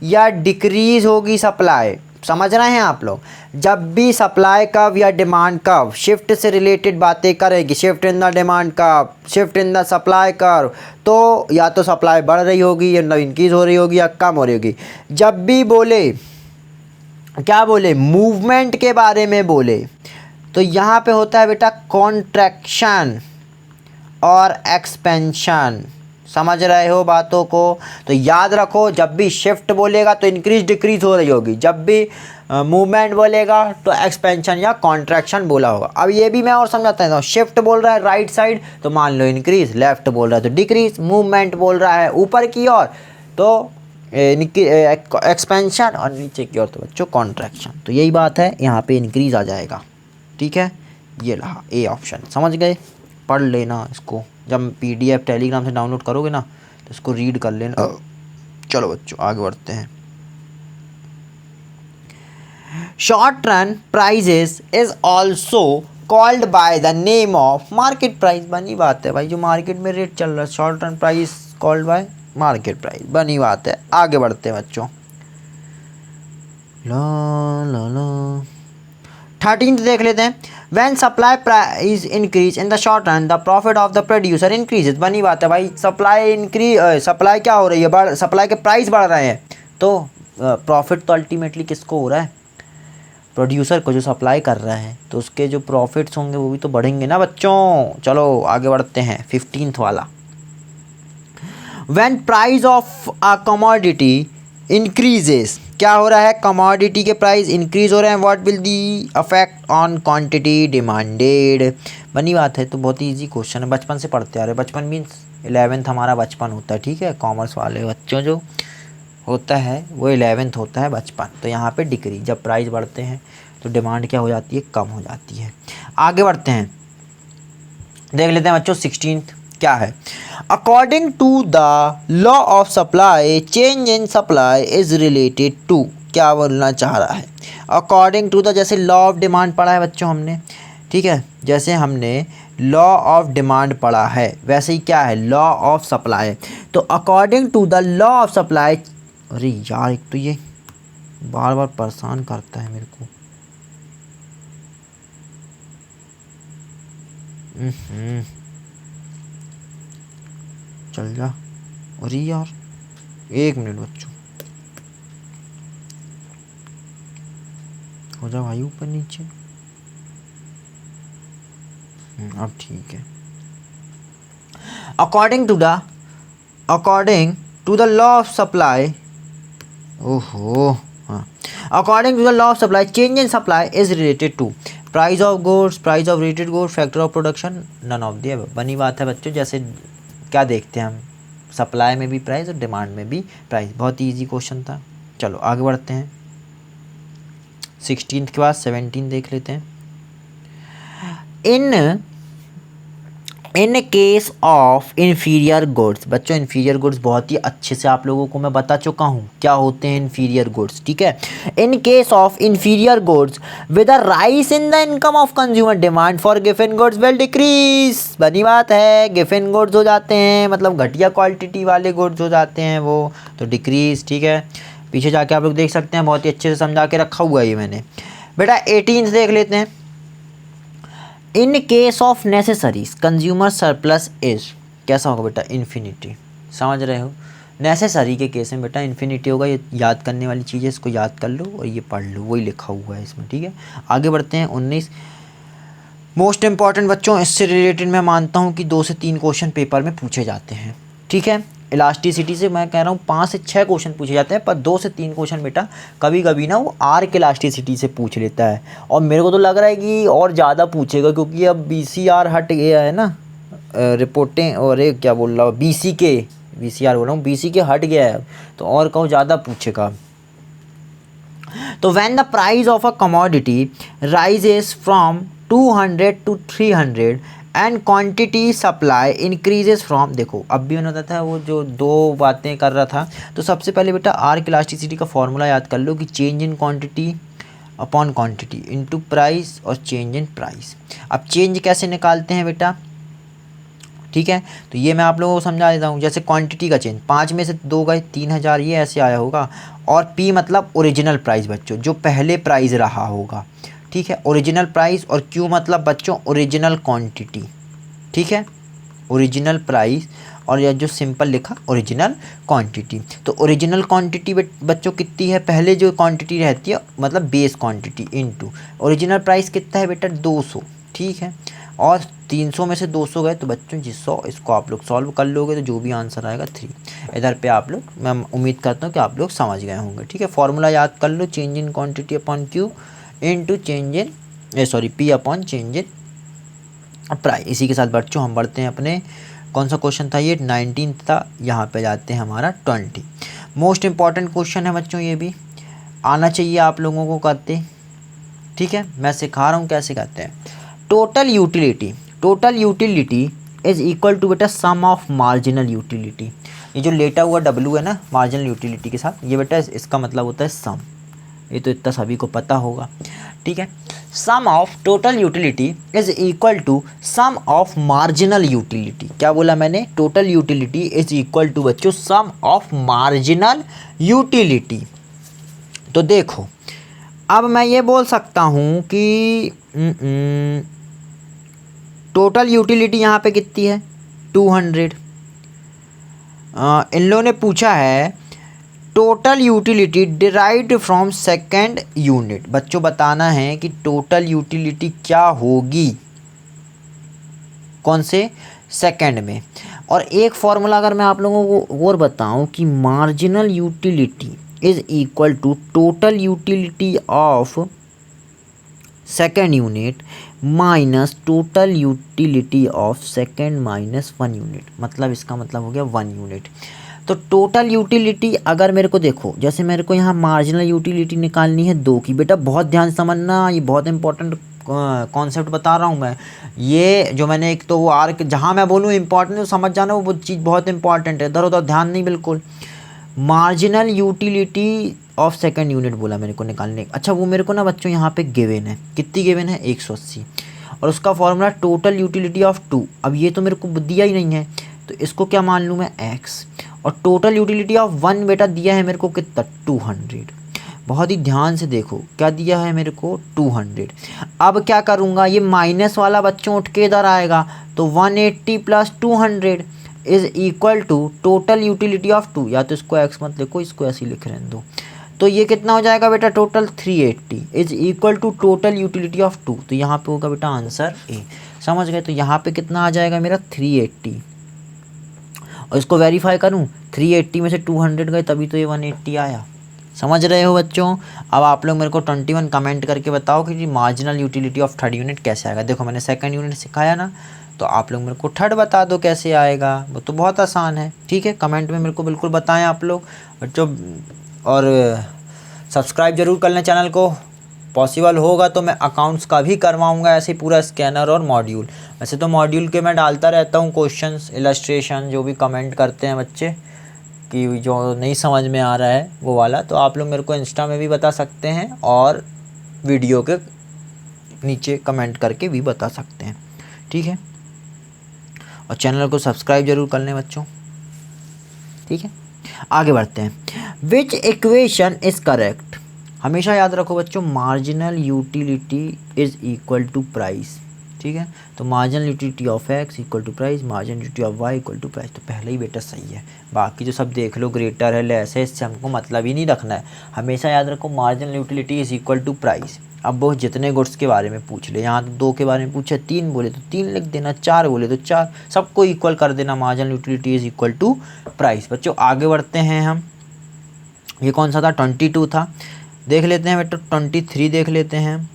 या डिक्रीज होगी सप्लाई, समझ रहे हैं आप लोग। जब भी सप्लाई कर्व या डिमांड कर्व शिफ्ट से रिलेटेड बातें करेगी, shift in the demand curve, shift in the supply curve, तो या तो सप्लाई बढ़ रही होगी या इंक्रीज हो रही होगी या कम हो रही होगी। जब भी बोले, क्या बोले, मूवमेंट के बारे में बोले, तो यहाँ पे होता है बेटा कॉन्ट्रैक्शन और एक्सपेंशन, समझ रहे हो बातों को। तो याद रखो, जब भी शिफ्ट बोलेगा तो इंक्रीज डिक्रीज हो रही होगी, जब भी मूवमेंट बोलेगा तो एक्सपेंशन या कॉन्ट्रैक्शन बोला होगा। अब ये भी मैं और समझाता हूँ, शिफ्ट बोल रहा है राइट साइड तो मान लो इंक्रीज, लेफ्ट बोल रहा है तो डिक्रीज, मूवमेंट बोल रहा है ऊपर की ओर तो एक्सपेंशन, और नीचे की ओर तो बच्चों कॉन्ट्रैक्शन। तो यही बात है, यहाँ पे इंक्रीज आ जाएगा। ठीक है, ये रहा ए ऑप्शन, समझ गए। पढ़ लेना इसको, जब PDF टेलीग्राम से डाउनलोड करोगे ना तो इसको रीड कर लेना। चलो बच्चों आगे बढ़ते हैं। Short run prices is also called by the name of market price, बनी बात है भाई, जो मार्केट में रेट चल रहा है short run price called by market price, बनी बात है। आगे बढ़ते हैं बच्चों, ला ला ला 13th देख लेते हैं। When supply price increase in the short run, the profit of the producer increases, बनी बात है भाई, सप्लाई क्या हो रही है, सप्लाई के प्राइस बढ़ रहे हैं तो प्रॉफिट तो अल्टीमेटली किसको हो रहा है, प्रोड्यूसर को जो सप्लाई कर रहा है, तो उसके जो प्रॉफिट्स होंगे वो भी तो बढ़ेंगे ना बच्चों। चलो आगे बढ़ते हैं 15th वाला। When price of a commodity increases, क्या हो रहा है, कमोडिटी के प्राइस इंक्रीज हो रहे हैं, what will the affect on quantity demanded, बनी बात है। तो बहुत ही इजी क्वेश्चन है, बचपन से पढ़ते आ रहे, बचपन मीन्स 11th हमारा बचपन होता है। ठीक है, कॉमर्स वाले बच्चों जो होता है वो 11th होता है बचपन। तो यहाँ पे डिक्री, जब प्राइस बढ़ते हैं तो डिमांड क्या हो जाती है, कम हो जाती है। आगे बढ़ते हैं, देख लेते हैं बच्चों 16th क्या है। According to the law of supply change in supply is related to, क्या बोलना चाह रहा है, अकॉर्डिंग टू द, जैसे लॉ ऑफ डिमांड पढ़ा है बच्चों हमने, ठीक है, जैसे हमने लॉ ऑफ डिमांड पढ़ा है वैसे ही क्या है, लॉ ऑफ सप्लाई। तो according to the law of supply, अरे यार एक तो ये बार बार परेशान करता है मेरे को, चल जा, अरे यार एक मिनट बच्चों, हो जा भाई ऊपर नीचे। अब ठीक है। According to the law of supply, ओहो हाँ, according to the law of supply change in supply is related to price of goods, price of rated goods, factor of production, none of the. बनी बात है बच्चों, जैसे क्या देखते हैं हम, सप्लाई में भी प्राइस और डिमांड में भी प्राइस। बहुत ही ईजी क्वेश्चन था। चलो आगे बढ़ते हैं, 16 के बाद 17 देख लेते हैं। In case of inferior goods, बच्चों इन्फीरियर गुड्स बहुत ही अच्छे से आप लोगों को मैं बता चुका हूँ क्या होते हैं इन्फीरियर गुड्स, ठीक है। In case of inferior goods with a rise in the income of consumer demand for given goods will decrease. बनी बात है, गिवन गुड्स हो जाते हैं मतलब घटिया क्वालिटी वाले गुड्स हो जाते हैं वो, तो डिक्रीज, ठीक है। पीछे जाके आप लोग देख सकते हैं, बहुत ही अच्छे से समझा के रखा हुआ है ये मैंने। बेटा 18 देख लेते हैं। In case of necessaries consumer surplus is, कैसा होगा बेटा, इन्फिनिटी। समझ रहे हो, नेसेसरी के केस में बेटा इन्फिनिटी होगा। ये याद करने वाली चीज़ है, इसको याद कर लो और ये पढ़ लो, वही लिखा हुआ है इसमें, ठीक है। आगे बढ़ते हैं 19, मोस्ट इंपॉर्टेंट बच्चों, इससे रिलेटेड मैं मानता हूँ कि 2 से 3 क्वेश्चन पेपर में पूछे जाते हैं, ठीक है। इलास्टिसिटी से मैं कह रहा हूँ 5 से 6 क्वेश्चन पूछे जाते हैं, पर 2 से 3 क्वेश्चन बेटा कभी कभी ना वो आर्क इलास्टिसिटी से पूछ लेता है, और मेरे को तो लग रहा है कि और ज़्यादा पूछेगा, क्योंकि अब BCR हट गया है ना, रिपोर्टें, और एक क्या बोल रहा हूँ, BCR बोल रहा हूँ, BCK हट गया है, तो और कहो ज़्यादा पूछेगा। तो when the price of a commodity rises from 200 to 300 and quantity supply increases from, देखो अब भी मैंने बताया था वो जो 2 बातें कर रहा था। तो सबसे पहले बेटा आर्क इलास्टिसिटी का फॉर्मूला याद कर लो कि change in quantity upon quantity into price और चेंज इन प्राइस। अब चेंज कैसे निकालते हैं बेटा, ठीक है, तो ये मैं आप लोगों को समझा देता हूँ। जैसे क्वांटिटी का चेंज, 5 में से 2 गए 3000, ये ऐसे आया होगा, और P मतलब ओरिजिनल प्राइस बच्चों, जो पहले प्राइस रहा होगा, ठीक है, ओरिजिनल प्राइस, और Q मतलब बच्चों ओरिजिनल क्वांटिटी, ठीक है, ओरिजिनल प्राइस, और यह जो सिंपल लिखा ओरिजिनल क्वांटिटी। तो ओरिजिनल क्वांटिटी बच्चों कितनी है, पहले जो क्वांटिटी रहती है मतलब base quantity into original price कितना है बेटा 200, ठीक है, और 300 में से 200 गए तो बच्चों 100, इसको आप लोग सॉल्व कर लोगे तो जो भी आंसर आएगा 3। इधर पे आप लोग, मैं उम्मीद करता हूँ कि आप लोग समझ गए होंगे, ठीक है। फॉर्मूला याद कर लो, change in quantity upon Q into change in P upon change in price. इसी के साथ बच्चों हम बढ़ते हैं अपने, कौन सा क्वेश्चन था ये, 19 था, यहाँ पे जाते हैं हमारा 20। मोस्ट इम्पॉर्टेंट क्वेश्चन है बच्चों, ये भी आना चाहिए आप लोगों को करते, ठीक है, मैं सिखा रहा हूँ कैसे करते हैं। Total utility is equal to बेटा सम ऑफ मार्जिनल यूटिलिटी। ये जो लेटा हुआ W है ना मार्जिनल यूटिलिटी के साथ, ये बेटा इसका मतलब होता है सम, ये तो इतना सभी को पता होगा, ठीक है। Sum of total utility is equal to sum of marginal utility. क्या बोला मैंने, total utility is equal to बच्चों सम ऑफ मार्जिनल यूटिलिटी। तो देखो अब मैं ये बोल सकता हूँ कि टोटल यूटिलिटी यहाँ पे कितनी है 200। इन लोगों ने पूछा है total utility derived from second unit. बच्चों बताना है कि टोटल यूटिलिटी क्या होगी, कौन से, सेकंड में। और एक फॉर्मूला अगर मैं आप लोगों को और बताऊं कि marginal utility is equal to total utility of second unit minus total utility of second minus 1 unit, मतलब इसका मतलब हो गया 1 यूनिट। तो टोटल यूटिलिटी अगर मेरे को देखो, जैसे मेरे को यहाँ मार्जिनल यूटिलिटी निकालनी है 2 की, बेटा बहुत ध्यान से समझना, ये बहुत इंपॉर्टेंट कॉन्सेप्ट बता रहा हूँ मैं। ये जो मैंने एक तो वो आर्क, जहाँ मैं बोलूँ इंपॉर्टेंट तो समझ जाना, वो चीज़ बहुत इंपॉर्टेंट है, इधर उधर ध्यान नहीं बिल्कुल। Marginal utility of second unit बोला मेरे को निकालने। अच्छा वो मेरे को ना बच्चों यहाँ पे गिवन है, कितनी गिवन है 180, और उसका फॉर्मूला टोटल यूटिलिटी ऑफ 2। अब ये तो मेरे को दिया ही नहीं है, तो इसको क्या मान लूँ मैं x, और टोटल यूटिलिटी ऑफ 1 बेटा दिया है मेरे को कितना 200। बहुत ही ध्यान से देखो क्या दिया है मेरे को 200। अब क्या करूँगा, ये माइनस वाला बच्चों उठ के इधर आएगा, तो 180 plus 200 is equal to total utility of 2। या तो इसको x मत लिखो, इसको ऐसे ही लिख रहने दो। तो ये कितना हो जाएगा बेटा total 380 is equal to total utility of 2। तो यहाँ पे होगा बेटा आंसर ए। समझ गए? तो यहाँ पे कितना आ जाएगा मेरा 380, और इसको वेरीफाई करूँ 380 में से 200 गए तभी तो ये 180 आया। समझ रहे हो बच्चों? अब आप लोग मेरे को 21 कमेंट करके बताओ कि marginal utility of third unit कैसे आएगा। देखो मैंने सेकंड यूनिट सिखाया ना, तो आप लोग मेरे को थर्ड बता दो कैसे आएगा, वो तो बहुत आसान है। ठीक है, कमेंट में मेरे को बिल्कुल बताएं आप लोग बच्चों, और सब्सक्राइब जरूर कर लें चैनल को। पॉसिबल होगा तो मैं अकाउंट्स का भी करवाऊंगा ऐसे पूरा स्कैनर और मॉड्यूल। वैसे तो मॉड्यूल के मैं डालता रहता हूँ क्वेश्चंस, इलस्ट्रेशन, जो भी कमेंट करते हैं बच्चे कि जो नहीं समझ में आ रहा है वो वाला, तो आप लोग मेरे को इंस्टा में भी बता सकते हैं और वीडियो के नीचे कमेंट करके भी बता सकते हैं। ठीक है, और चैनल को सब्सक्राइब जरूर कर लें बच्चों। ठीक है, आगे बढ़ते हैं। Which equation is correct? हमेशा याद रखो बच्चों, marginal utility is equal to price. ठीक है, तो marginal utility of X equal to price, marginal utility of Y equal to price. तो पहले ही बेटा सही है, बाकी जो सब देख लो ग्रेटर है लेस है, इससे हमको मतलब ही नहीं रखना है। हमेशा याद रखो marginal utility is equal to price. अब वो जितने गुड्स के बारे में पूछ ले, यहाँ तो 2 के बारे में पूछे, 3 बोले तो 3 लिख देना, 4 बोले तो 4, सबको इक्वल कर देना। Marginal utility is equal to price. बच्चों आगे बढ़ते हैं हम। ये कौन सा था? 22 था। देख लेते हैं बेटा 23 देख लेते हैं।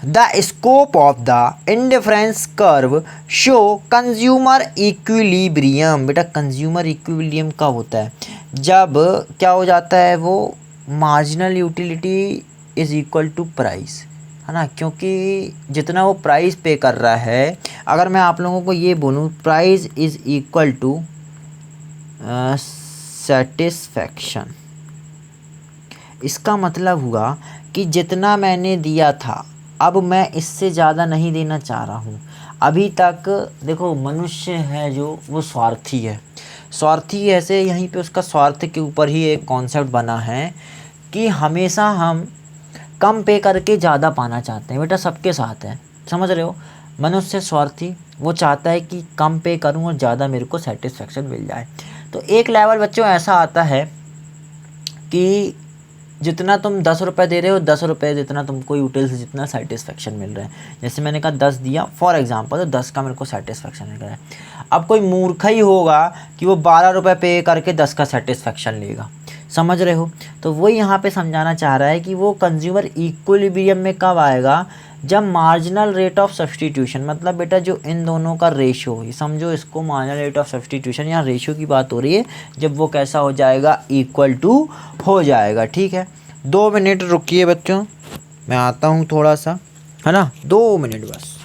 The scope of the indifference curve show consumer equilibrium. बेटा कंज्यूमर इक्विलिब्रियम कब होता है? जब क्या हो जाता है वो, marginal utility is equal to price, है ना, क्योंकि जितना वो प्राइस पे कर रहा है, अगर मैं आप लोगों को ये बोलूँ price is equal to satisfaction, इसका मतलब हुआ कि जितना मैंने दिया था अब मैं इससे ज़्यादा नहीं देना चाह रहा हूँ। अभी तक देखो मनुष्य है जो वो स्वार्थी है, स्वार्थी ऐसे यहीं पे उसका स्वार्थ के ऊपर ही एक कॉन्सेप्ट बना है कि हमेशा हम कम पे करके ज़्यादा पाना चाहते हैं। बेटा सबके साथ है, समझ रहे हो? मनुष्य स्वार्थी, वो चाहता है कि कम पे करूँ और ज़्यादा मेरे को सेटिस्फेक्शन मिल जाए। तो एक लेवल बच्चों ऐसा आता है कि जितना तुम 10 रुपये दे रहे हो, 10 रुपये जितना तुमको यूटिल से जितना सेटिस्फेक्शन मिल रहा है। जैसे मैंने कहा 10 दिया फॉर एग्जांपल, तो 10 का मेरे को सेटिस्फेक्शन मिल रहा है। अब कोई मूर्ख ही होगा कि वो 12 रुपये पे करके 10 का सेटिस्फेक्शन लेगा। समझ रहे हो? तो वो यहाँ पे समझाना चाह रहा है कि वो कंज्यूमर इक्विलिब्रियम में कब आएगा? जब मार्जिनल रेट ऑफ सब्सटीट्यूशन, मतलब बेटा जो इन दोनों का रेशो, ये समझो इसको मार्जिनल रेट ऑफ सब्सटीट्यूशन, यहाँ रेशो की बात हो रही है, जब वो कैसा हो जाएगा? इक्वल टू हो जाएगा। ठीक है, 2 मिनट रुकिए बच्चों, मैं आता हूँ थोड़ा सा, है ना, 2 मिनट बस।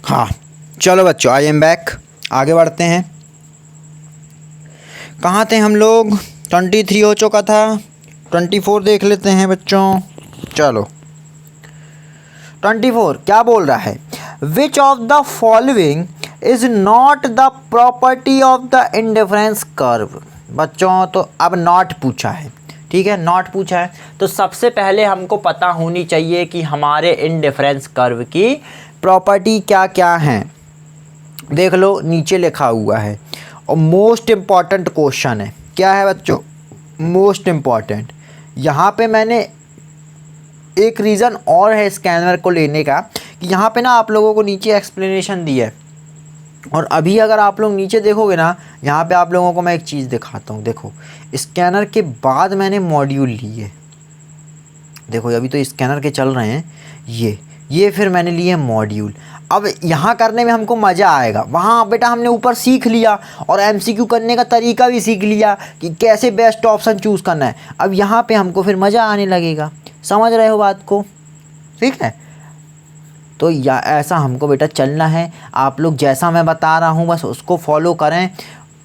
हाँ चलो बच्चों, आई एम बैक। आगे बढ़ते हैं। कहाँ थे हम लोग? 23 हो चुका था, 24 देख लेते हैं बच्चों। चलो 24 क्या बोल रहा है? विच of the following is not the property of the indifference curve. बच्चों तो अब नॉट पूछा है, ठीक है, नॉट पूछा है, तो सबसे पहले हमको पता होनी चाहिए कि हमारे इंडिफरेंस कर्व की प्रॉपर्टी क्या क्या हैं। देख लो नीचे लिखा हुआ है, और मोस्ट इम्पॉर्टेंट क्वेश्चन है। क्या है बच्चों? Most important. यहाँ पे मैंने एक रीज़न और है स्कैनर को लेने का, कि यहाँ पे ना आप लोगों को नीचे एक्सप्लेनेशन दी है, और अभी अगर आप लोग नीचे देखोगे ना, यहाँ पे आप लोगों को मैं एक चीज़ दिखाता हूँ। देखो स्कैनर के बाद मैंने मॉड्यूल लिए, देखो अभी तो स्कैनर के चल रहे हैं, ये फिर मैंने लिए मॉड्यूल। अब यहाँ करने में हमको मज़ा आएगा। वहाँ बेटा हमने ऊपर सीख लिया, और एमसीक्यू करने का तरीका भी सीख लिया कि कैसे बेस्ट ऑप्शन चूज़ करना है। अब यहाँ पे हमको फिर मज़ा आने लगेगा। समझ रहे हो बात को? ठीक है, तो या ऐसा हमको बेटा चलना है। आप लोग जैसा मैं बता रहा हूँ बस उसको फॉलो करें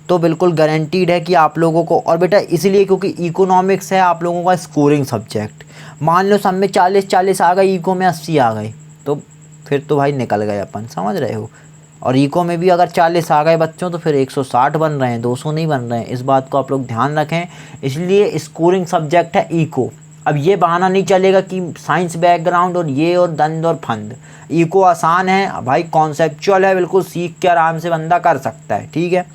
तो बिल्कुल गारंटीड है कि आप लोगों को। और बेटा इसलिए क्योंकि इकोनॉमिक्स है आप लोगों का स्कोरिंग सब्जेक्ट। मान लो सब में 40 आ गए, इको में 80 आ गए, तो फिर तो भाई निकल गए अपन, समझ रहे हो। और इको में भी अगर 40 आ गए बच्चों तो फिर 160 बन रहे हैं, 200 नहीं बन रहे हैं। इस बात को आप लोग ध्यान रखें। इसलिए स्कोरिंग सब्जेक्ट है इको। अब ये बहाना नहीं चलेगा कि साइंस बैकग्राउंड और ये और दंड और फंद। इको आसान है भाई, कॉन्सेप्चुअल है, बिल्कुल सीख के आराम से बंदा कर सकता है, ठीक है।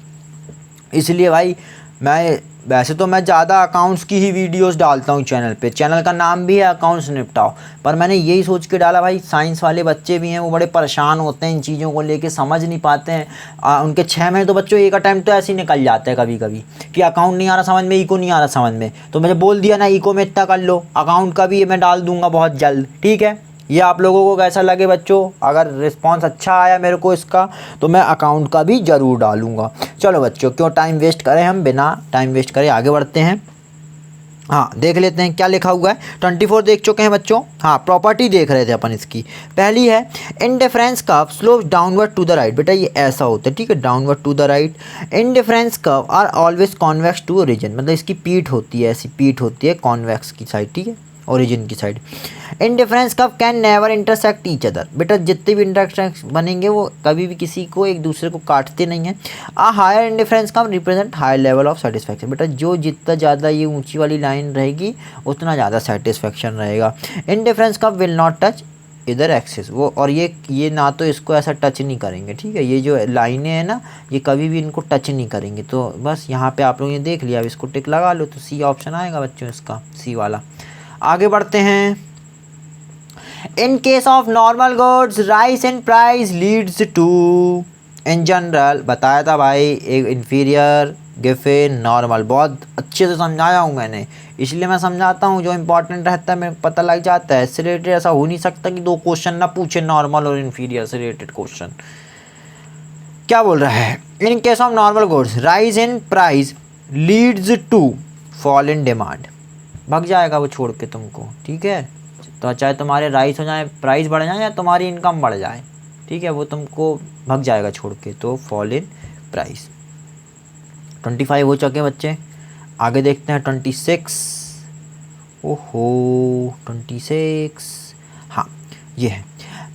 इसलिए भाई मैं वैसे तो मैं ज़्यादा अकाउंट्स की ही वीडियोस डालता हूँ चैनल पे। चैनल का नाम भी है अकाउंट्स निपटाओ, पर मैंने यही सोच के डाला भाई साइंस वाले बच्चे भी हैं, वो बड़े परेशान होते हैं इन चीज़ों को लेके, समझ नहीं पाते हैं। उनके 6 महीने तो बच्चों एक अटैम्प्ट तो ऐसे ही निकल जाता है कभी कभी कि अकाउंट नहीं आ रहा समझ में, इको नहीं आ रहा समझ में। तो मैंने बोल दिया ना इको में इतना कर लो, अकाउंट का भी मैं डाल दूँगा बहुत जल्द, ठीक है। ये आप लोगों को कैसा लगे बच्चों, अगर रिस्पांस अच्छा आया मेरे को इसका तो मैं अकाउंट का भी ज़रूर डालूंगा। चलो बच्चों क्यों टाइम वेस्ट करें, हम बिना टाइम वेस्ट करे आगे बढ़ते हैं। हाँ देख लेते हैं क्या लिखा हुआ है। 24 देख चुके हैं बच्चों। हाँ प्रॉपर्टी देख रहे थे अपन इसकी। पहली है indifference curve slopes downward to the right. बेटा ये ऐसा होता है, ठीक है, downward to the right. Indifference curve are always convex to origin, मतलब इसकी पीठ होती है, ऐसी पीठ होती है कॉन्वेक्स की साइड, ठीक है, ओरिजिन की side. Indifference curve can never intersect each other. बेटा जितने भी इंटरसेक्शन बनेंगे वो कभी भी किसी को एक दूसरे को काटते नहीं हैं। A higher indifference curve represent higher level of satisfaction. बेटा जो जितना ज़्यादा ये ऊंची वाली लाइन रहेगी उतना ज़्यादा सेटिस्फैक्शन रहेगा। Indifference curve will not touch इधर एक्सिस, वो और ये ना तो इसको ऐसा टच नहीं करेंगे, ठीक है। ये जो लाइनें हैं ना ये कभी भी इनको टच नहीं करेंगे। तो बस यहाँ पे आप लोगों ने देख लिया, अब इसको टिक लगा लो तो सी ऑप्शन आएगा बच्चों इसका, सी वाला। आगे बढ़ते हैं। In case of normal goods rise in price leads to, in general बताया था भाई, एक इन्फीरियर गिफिन नॉर्मल, बहुत अच्छे से समझाया हूँ मैंने, इसलिए मैं समझाता हूँ। जो इंपॉर्टेंट रहता है मेरे को पता लग जाता है। इससे रिलेटेड ऐसा हो नहीं सकता कि 2 क्वेश्चन ना पूछे नॉर्मल और इन्फीरियर से रिलेटेड क्वेश्चन। क्या बोल रहा है, in case of normal goods rise in price leads to fall in demand. भग जाएगा वो छोड़ के तुमको, ठीक है। तो चाहे तुम्हारे राइस हो जाए, प्राइस बढ़ जाए, या तुम्हारी इनकम बढ़ जाए, ठीक है, वो तुमको भग जाएगा छोड़ के। तो फॉल इन प्राइस। 25 हो चुके बच्चे। आगे देखते हैं 26। ओहो 26, हाँ ये है।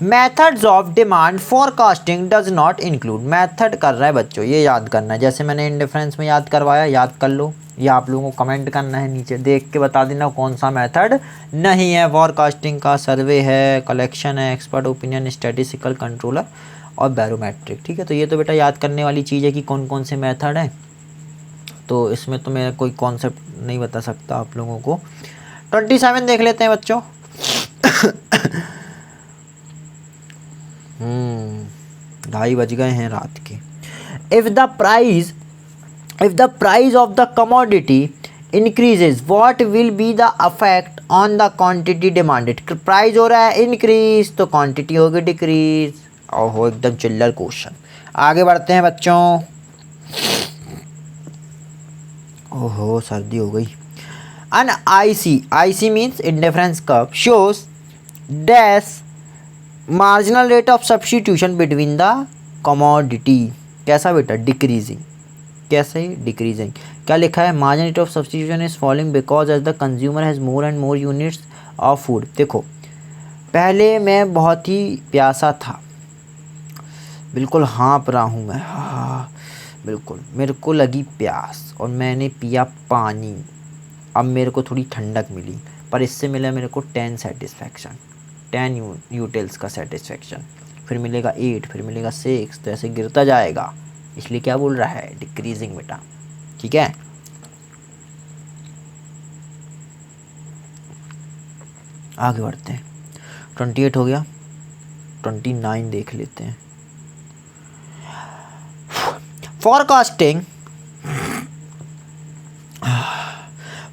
Methods of demand forecasting does not include. Method कर रहा है बच्चों, ये याद करना है, जैसे मैंने इंडिफरेंस में याद करवाया, याद कर लो। ये आप लोगों को कमेंट करना है नीचे, देख के बता देना कौन सा मेथड नहीं है। फोरकास्टिंग का सर्वे है, कलेक्शन है, एक्सपर्ट ओपिनियन, स्टैटिस्टिकल कंट्रोलर और बैरोमेट्रिक, ठीक है। तो ये तो बेटा याद करने वाली चीज़ है कि कौन कौन से मेथड हैं। तो इसमें तो मैं कोई कॉन्सेप्ट नहीं बता सकता आप लोगों को। 27 देख लेते हैं बच्चों। 2:30 बज गए हैं रात के। If the price of the commodity increases what will be the affect on the quantity demanded. Price हो रहा है इंक्रीज तो क्वांटिटी होगी डिक्रीज। ओहो एकदम चिल्लर क्वेश्चन। आगे बढ़ते हैं बच्चों। ओहो सर्दी हो गई। An IC means indifference curve shows dash marginal rate of substitution between the commodity। कैसा बेटा, डिक्रीजिंग। कैसे डिक्रीजिंग, क्या लिखा है, marginal rate of substitution is falling because as the consumer has more and more units of food. देखो पहले मैं बहुत ही प्यासा था, बिल्कुल हाँप रहा हूँ मैं, हाँ बिल्कुल, मेरे को लगी प्यास और मैंने पिया पानी। अब मेरे को थोड़ी ठंडक मिली, पर इससे मिला मेरे को 10 सेटिस्फैक्शन, 10 यूटिल्स का सेटिस्फैक्शन, फिर मिलेगा 8, फिर मिलेगा 6, तो ऐसे गिरता जाएगा। इसलिए क्या बोल रहा है, डिक्रीजिंग बेटा, ठीक है। आगे बढ़ते हैं। 28 हो गया, 29 देख लेते हैं।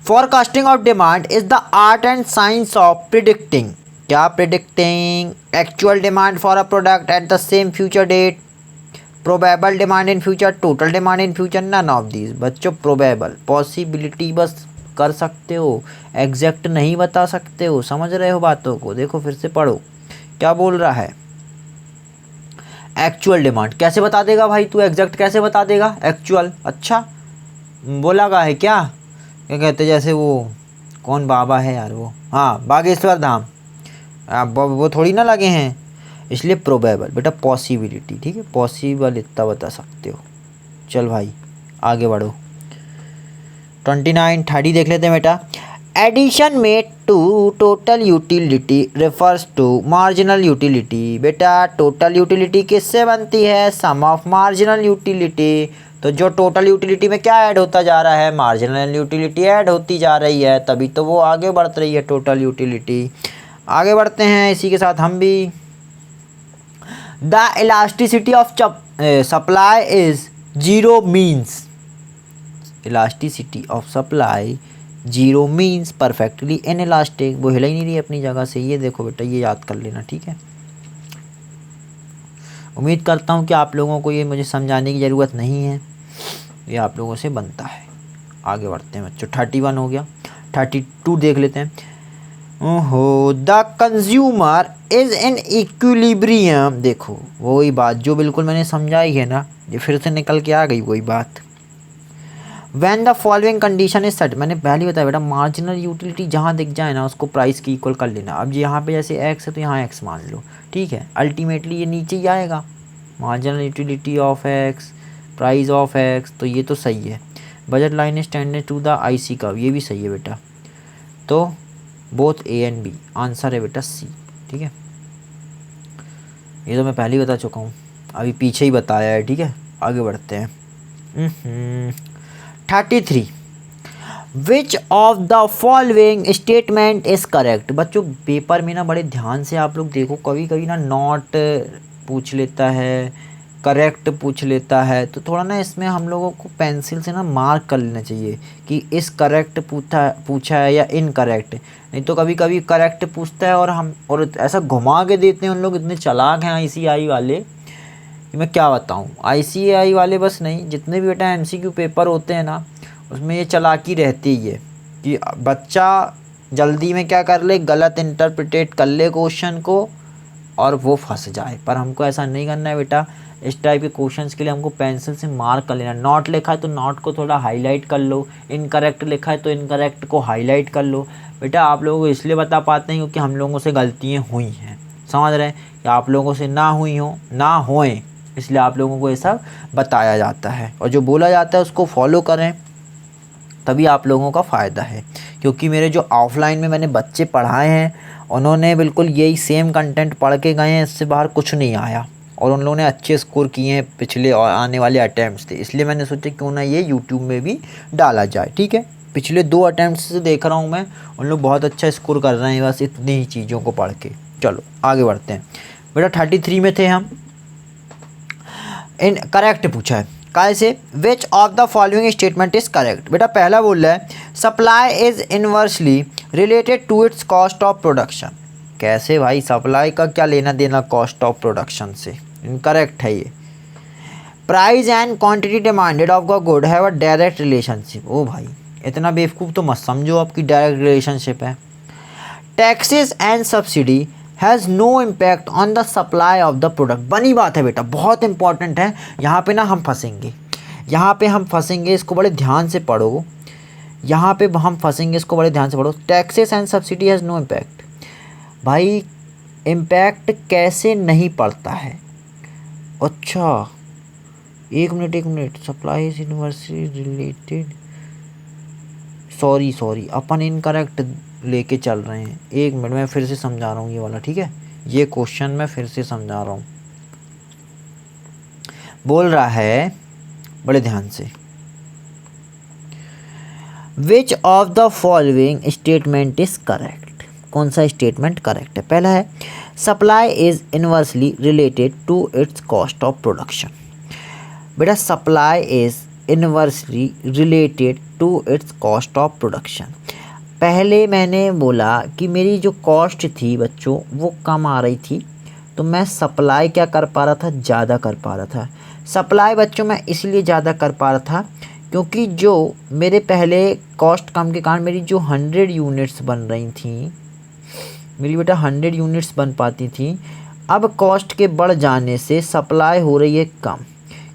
Forecasting of demand is the art and science of predicting। क्या predicting actual demand for a product at the same future date, probable demand in future, total demand in future, none of these। बच्चों probable possibility बस कर सकते हो, exact नहीं बता सकते हो, समझ रहे हो बातों को। देखो फिर से पढ़ो क्या बोल रहा है। एक्चुअल डिमांड कैसे बता देगा भाई तू, एग्जैक्ट कैसे बता देगा एक्चुअल? अच्छा बोला का है क्या, क्या कहते जैसे वो कौन बाबा है यार वो, हाँ बागेश्वर धाम, अब वो थोड़ी ना लगे हैं, इसलिए प्रोबेबल बेटा पॉसिबिलिटी, ठीक है पॉसिबल इतना बता सकते हो। चल भाई आगे बढ़ो। 29 30 देख लेते हैं बेटा। एडिशन में to total utility refers to marginal utility. बेटा टोटल यूटिलिटी किससे बनती है, सम ऑफ मार्जिनल यूटिलिटी। तो जो टोटल यूटिलिटी में क्या ऐड होता जा रहा है, मार्जिनल यूटिलिटी ऐड होती जा रही है, तभी तो वो आगे बढ़ रही है टोटल यूटिलिटी। आगे बढ़ते हैं इसी के साथ हम भी। The elasticity of supply is zero means, elasticity of supply zero means perfectly inelastic. वो हिला ही नहीं रही अपनी जगह से, ये देखो बेटा ये याद कर लेना, ठीक है। उम्मीद करता हूँ कि आप लोगों को ये मुझे समझाने की ज़रूरत नहीं है, ये आप लोगों से बनता है। आगे बढ़ते हैं बच्चों। 31 हो गया, 32 देख लेते हैं। ओहो, the consumer is in equilibrium. देखो वही बात जो बिल्कुल मैंने समझाई है ना, ये फिर से निकल के आ गई वही बात। When the following condition is set, मैंने पहले बताया बेटा मार्जिनल यूटिलिटी जहाँ दिख जाए ना उसको प्राइस की इक्वल कर लेना। अब यहाँ पे जैसे एक्स है तो यहाँ एक्स मान लो, ठीक है, अल्टीमेटली ये नीचे ही आएगा, marginal utility of X price of X, तो ये तो सही है। Budget line is tended to the IC curve, ये भी सही है बेटा। तो both A and B, answer है बेटा सी, ठीक है। ये तो मैं पहले ही बता चुका हूँ, अभी पीछे ही बताया है, ठीक है। आगे बढ़ते हैं। 33 विच of the following statement is correct. बच्चों पेपर में ना बड़े ध्यान से आप लोग देखो, कभी कभी ना नॉट पूछ लेता है, करेक्ट पूछ लेता है, तो थोड़ा ना इसमें हम लोगों को पेंसिल से ना मार्क कर लेना चाहिए कि इस करेक्ट पूछा है या इनकरेक्ट। नहीं तो कभी कभी करेक्ट पूछता है और ऐसा घुमा के देते हैं उन लोग, इतने चालाक हैं ICAI वाले कि मैं क्या बताऊं। ICAI वाले बस नहीं, जितने भी बेटा MCQ पेपर होते हैं ना उसमें ये चालाकी रहती ही है कि बच्चा जल्दी में क्या कर ले, गलत इंटरप्रिटेट कर ले क्वेश्चन को और वो फंस जाए। पर हमको ऐसा नहीं करना है बेटा, इस टाइप के क्वेश्चंस के लिए हमको पेंसिल से मार्क कर लेना। नॉट लिखा है तो नॉट को थोड़ा हाईलाइट कर लो, इनकरेक्ट लिखा है तो इनकरेक्ट को हाईलाइट कर लो। बेटा आप लोगों को इसलिए बता पाते हैं क्योंकि हम लोगों से गलतियाँ हुई हैं, समझ रहे हैं, कि आप लोगों से ना हुई हो ना होएं, इसलिए आप लोगों को ये सब बताया जाता है। और जो बोला जाता है उसको फॉलो करें, तभी आप लोगों का फ़ायदा है। क्योंकि मेरे जो ऑफलाइन में मैंने बच्चे पढ़ाए हैं उन्होंने बिल्कुल यही सेम कंटेंट पढ़ के गए हैं, इससे बाहर कुछ नहीं आया, और उन लोगों ने अच्छे स्कोर किए हैं पिछले और आने वाले अटैम्प्ट्स थे। इसलिए मैंने सोचा क्यों ना ये यूट्यूब में भी डाला जाए, ठीक है। पिछले 2 अटैम्प्ट्स से देख रहा हूँ मैं, उन लोग बहुत अच्छा स्कोर कर रहे हैं बस इतनी ही चीज़ों को पढ़ के। चलो आगे बढ़ते हैं बेटा। 33 में थे हम, इन करेक्ट पूछा है कैसे, which of the following statement is correct. बेटा पहला बोल रहा है supply is inversely related to its cost of production. कैसे भाई, सप्लाई का क्या लेना देना कॉस्ट ऑफ प्रोडक्शन से, इनकरेक्ट है ये। Price and quantity demanded of the good have a direct relationship. ओ भाई इतना बेवकूफ़ तो मत समझो आपकी डायरेक्ट रिलेशनशिप है। Taxes and subsidy has no impact on the supply of the product. बनी बात है बेटा, बहुत इंपॉर्टेंट है, यहाँ पे ना हम फंसेंगे, यहाँ पे हम फंसेंगे, इसको बड़े ध्यान से पढ़ो, यहाँ पे हम फंसेंगे, इसको बड़े ध्यान से पढ़ो। Taxes and subsidy has no impact, भाई इम्पैक्ट कैसे नहीं पड़ता है। अच्छा एक minute, supply is inversely related, sorry अपन इनकरेक्ट लेके चल रहे हैं। एक मिनट मैं फिर से समझा रहा हूँ ये वाला, ठीक है, ये क्वेश्चन मैं फिर से समझा रहा हूँ। बोल रहा है बड़े ध्यान से, which of the following statement is correct. कौन सा स्टेटमेंट करेक्ट है। पहला है supply is inversely related to its cost of production. बेटा supply is inversely related to its cost of production. पहले मैंने बोला कि मेरी जो कॉस्ट थी बच्चों वो कम आ रही थी, तो मैं सप्लाई क्या कर पा रहा था, ज़्यादा कर पा रहा था। सप्लाई बच्चों मैं इसलिए ज़्यादा कर पा रहा था क्योंकि जो मेरे पहले कॉस्ट कम के कारण मेरी जो 100 यूनिट्स बन रही थी, मेरी बेटा 100 यूनिट्स बन पाती थी, अब कॉस्ट के बढ़ जाने से सप्लाई हो रही है कम।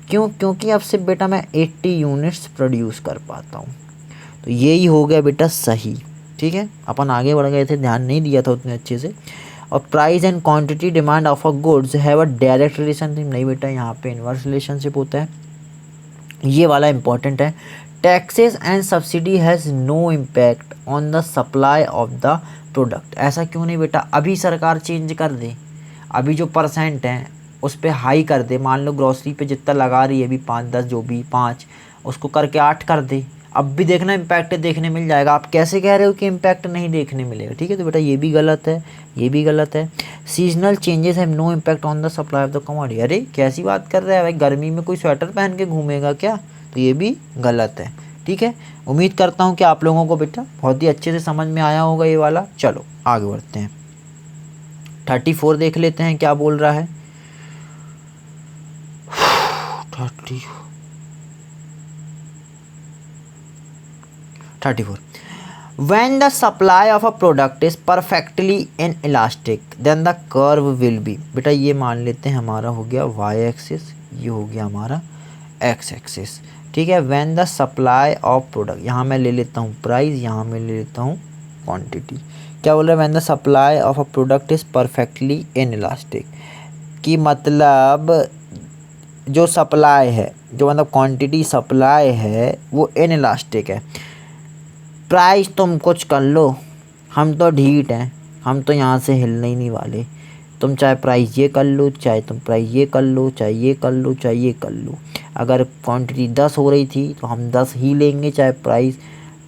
क्यों? क्योंकि अब से बेटा मैं 80 यूनिट्स प्रोड्यूस कर पाता हूँ। तो यही हो गया बेटा सही। ठीक है, अपन आगे बढ़ गए थे, ध्यान नहीं दिया था उतने अच्छे से। और price and quantity demand of a goods have a direct relationship. नहीं बेटा, यहाँ पे इनवर्स रिलेशनशिप होता है। ये वाला इंपॉर्टेंट है। Taxes and subsidy has no impact on the supply of the product. ऐसा क्यों नहीं बेटा? अभी सरकार चेंज कर दे, अभी जो परसेंट हैं उस पर हाई कर दे। मान लो ग्रॉसरी पे जितना लगा रही है अभी 5-10, जो भी 5, उसको करके 8 कर दे। अब भी देखना इम्पैक्ट देखने मिल जाएगा। आप कैसे कह रहे हो कि इम्पैक्ट नहीं देखने मिलेगा? ठीक है, तो बेटा ये भी गलत है, ये भी गलत है। Seasonal changes have no impact on the supply of the commodity. अरे कैसी बात कर रहा है भाई, गर्मी में कोई स्वेटर पहन के घूमेगा क्या? तो ये भी गलत है। ठीक है, उम्मीद करता हूँ कि आप लोगों को बेटा बहुत ही अच्छे से समझ में आया होगा ये वाला। चलो आगे बढ़ते हैं। 34 देख लेते हैं क्या बोल रहा है। 34 When the supply of a product is perfectly inelastic then the curve will be। बेटा ये मान लेते हैं हमारा हो गया y एक्सिस, ये हो गया हमारा x एक्सिस। ठीक है, when the supply of product, यहाँ मैं ले लेता हूँ प्राइस, यहाँ मैं ले लेता हूँ क्वांटिटी। क्या बोल रहा है? when the supply of a product is perfectly inelastic, कि मतलब जो सप्लाई है, जो मतलब क्वांटिटी सप्लाई है वो इनइलास्टिक है। प्राइस तुम कुछ कर लो, हम तो ढीठ हैं, हम तो यहाँ से हिलने ही नहीं वाले। तुम चाहे प्राइस ये कर लो, चाहे तुम प्राइस ये कर लो, चाहे ये कर लो, चाहे ये कर लो। अगर क्वांटिटी 10 हो रही थी तो हम 10 ही लेंगे, चाहे प्राइस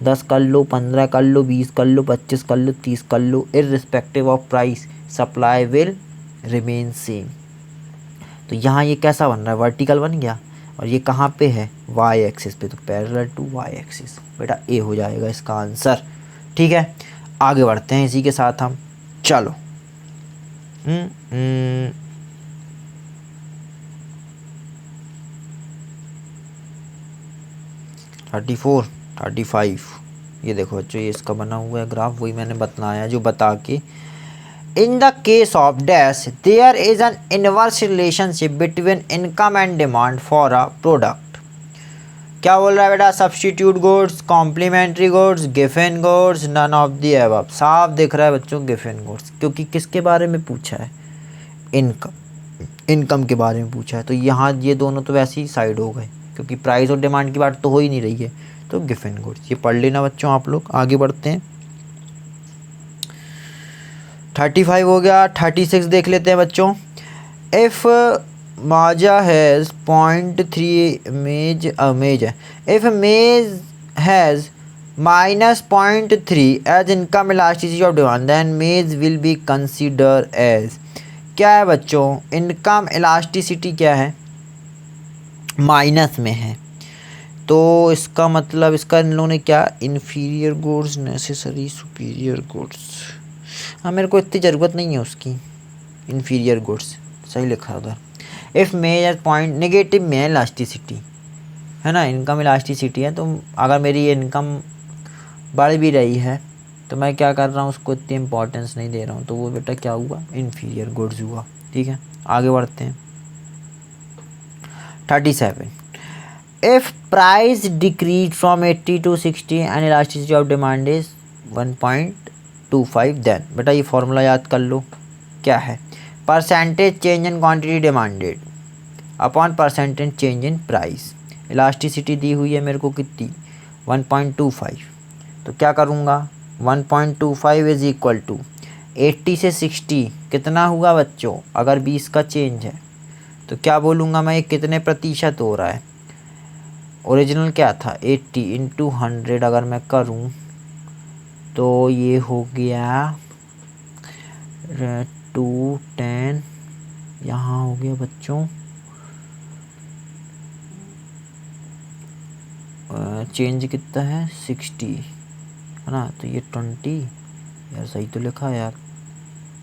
10 कर लो, 15 कर लो, 20 कर लो, 25 कर लो, 30 कर लो, irrespective of price supply will remain same. तो यहाँ ये कैसा बन रहा है? वर्टिकल बन गया। और ये कहाँ पे है? वाई एक्सिस पे, तो पैरेलल टू वाई एक्सिस। बेटा ए हो जाएगा इसका आंसर। ठीक है, आगे बढ़ते हैं इसी के साथ हम। चलो 34, 35 ये देखो बच्चों, ये इसका बना हुआ है ग्राफ, वही मैंने बताया जो बता के। In the case of dash, there is an inverse relationship between income and demand for a product। क्या बोल रहा है बेटा? Substitute goods, complementary goods, given goods, none of the above. साफ दिख रहा है बच्चों गिवन गुड्स, क्योंकि किसके बारे में पूछा है? इनकम के बारे में पूछा है। तो यहाँ ये दोनों तो वैसे ही साइड हो गए, क्योंकि प्राइस और डिमांड की बात तो हो ही नहीं रही है। तो गिवन गुड्स ये पढ़ लेना बच्चों आप लोग। आगे बढ़ते हैं। 35 हो गया, 36 देख लेते हैं बच्चों। इफ़ माजा हैज़ 0.3 मेज है, if maize has -0.3 as income elasticity of demand then maize will be consider as. क्या है बच्चों? इनकम इलास्टिसिटी क्या है? माइनस में है। तो इसका मतलब इसका इन लोगों ने क्या, inferior goods necessary superior goods. हाँ, मेरे को इतनी ज़रूरत नहीं है उसकी। इन्फीरियर गुड्स सही लिखा उधर। इफ़ मेजर पॉइंट नेगेटिव में है इलास्टिसिटी, है ना, इनकम इलास्टिसिटी है। तो अगर मेरी इनकम बढ़ भी रही है तो मैं क्या कर रहा हूँ, उसको इतनी इंपॉर्टेंस नहीं दे रहा हूँ, तो वो बेटा क्या हुआ? इन्फीरियर गुड्स हुआ। ठीक है, आगे बढ़ते हैं। 37 if price decrease from 80 to 60 and elasticity of demand is 1.25 then. बेटा ये फॉर्मूला याद कर लो, क्या है? Percentage change in quantity demanded upon percentage change in price. Elasticity दी हुई है मेरे को कितनी? 1.25। तो क्या करूँगा? 1.25 इज इक्वल टू 80 से 60 कितना हुआ बच्चों? अगर 20 का चेंज है तो क्या बोलूँगा मैं, ये कितने प्रतिशत हो रहा है? ओरिजिनल क्या था? 80 इंटू 100 अगर मैं करूँ तो ये हो गया 210, यहाँ हो गया बच्चों चेंज कितना है? 60, है ना। तो ये 20, यार सही तो लिखा यार।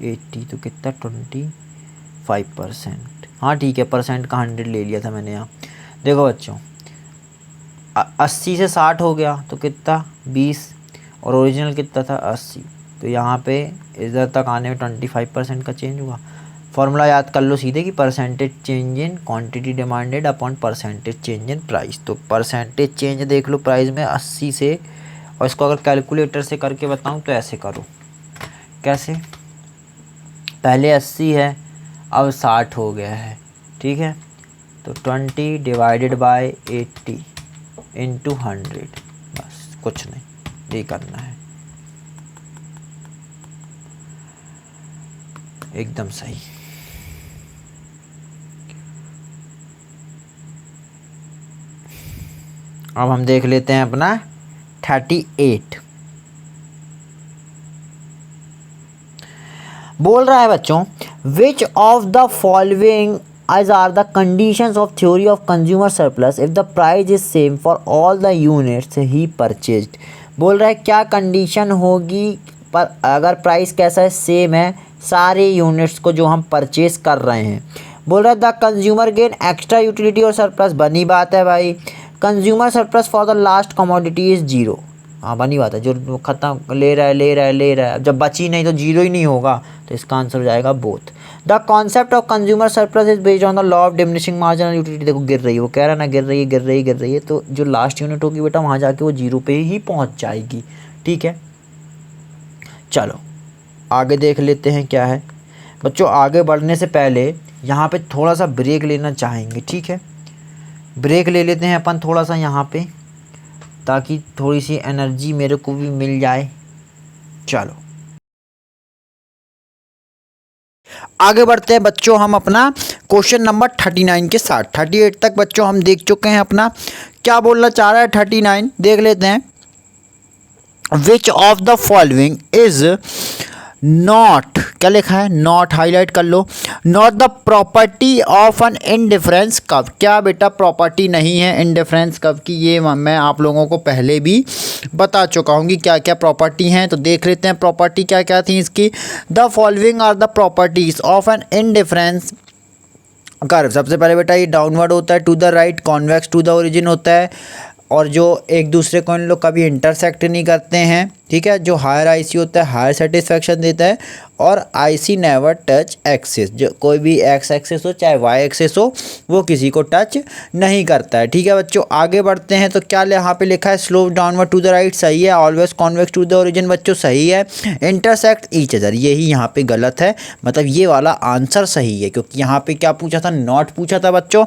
80 तो कितना? 25%। हाँ ठीक है, परसेंट का 100 ले लिया था मैंने यहाँ। देखो बच्चों 80 से 60 हो गया तो कितना? 20, और ओरिजिनल कितना था? 80। तो यहाँ पे इधर तक आने में 25% का चेंज हुआ। फॉर्मूला याद कर लो सीधे कि percentage change in quantity demanded upon percentage change in price. तो परसेंटेज चेंज देख लो प्राइस में 80 से, और इसको अगर कैलकुलेटर से करके बताऊं तो ऐसे करो। कैसे? पहले 80 है, अब 60 हो गया है, ठीक है। तो 20 डिवाइडेड बाय 80 इंटू 100, बस कुछ नहीं, ये करना है। एकदम सही। अब हम देख लेते हैं अपना 38। बोल रहा है बच्चों, विच of the following as are the conditions of theory of consumer surplus if the price is same for all the units he purchased। बोल रहा है क्या कंडीशन होगी पर अगर प्राइस कैसा है, सेम है सारे यूनिट्स को जो हम परचेज कर रहे हैं। बोल रहा है the consumer gain extra utility और सरप्लस, बनी बात है भाई। Consumer surplus for the last commodity is zero, हाँ बनी बात है, जो ख़त्म ले रहा है, जब बची नहीं तो जीरो ही नहीं होगा, तो इसका आंसर हो जाएगा both. The concept of consumer surplus is based on the law of diminishing marginal utility. देखो गिर रही है, वो कह रहा है ना गिर रही है, तो जो लास्ट यूनिट होगी बेटा वहाँ जाके वो जीरो पे ही पहुँच जाएगी, ठीक है। चलो आगे देख लेते हैं क्या है बच्चों। आगे बढ़ने से पहले यहाँ पे थोड़ा सा ब्रेक लेना चाहेंगे, ठीक है। ब्रेक ले लेते हैं अपन थोड़ा सा यहाँ पे, ताकि थोड़ी सी एनर्जी मेरे को भी मिल जाए। चलो आगे बढ़ते हैं बच्चों, हम अपना क्वेश्चन नंबर 39 के साथ। 38 तक बच्चों हम देख चुके हैं अपना। क्या बोलना चाह रहा है 39, देख लेते हैं। Which of the following is not, क्या लिखा है, नॉट हाईलाइट कर लो, not the property of an indifference curve. क्या बेटा प्रॉपर्टी नहीं है इंडिफरेंस कर्व की, ये मैं आप लोगों को पहले भी बता चुका हूँ कि क्या क्या प्रॉपर्टी हैं। तो देख लेते हैं प्रॉपर्टी क्या क्या थी इसकी। The following are the properties of an indifference curve. सबसे पहले बेटा ये डाउनवर्ड होता है to the right, convex to the origin होता है, और जो एक दूसरे को इन लोग कभी इंटरसेक्ट नहीं करते हैं, ठीक है। जो हायर आईसी होता है हायर सेटिस्फेक्शन देता है, और आईसी नेवर टच एक्सिस, जो कोई भी एक्स एक्सिस हो चाहे वाई एक्सिस हो वो किसी को टच नहीं करता है, ठीक है बच्चों। आगे बढ़ते हैं तो क्या यहाँ पे लिखा है, slope downward to the right, सही है। Always convex to the origin बच्चों, सही है। इंटरसेक्ट ईच अदर, यही यहाँ पे गलत है, मतलब ये वाला आंसर सही है, क्योंकि यहाँ पे क्या पूछा था, नॉट पूछा था बच्चों।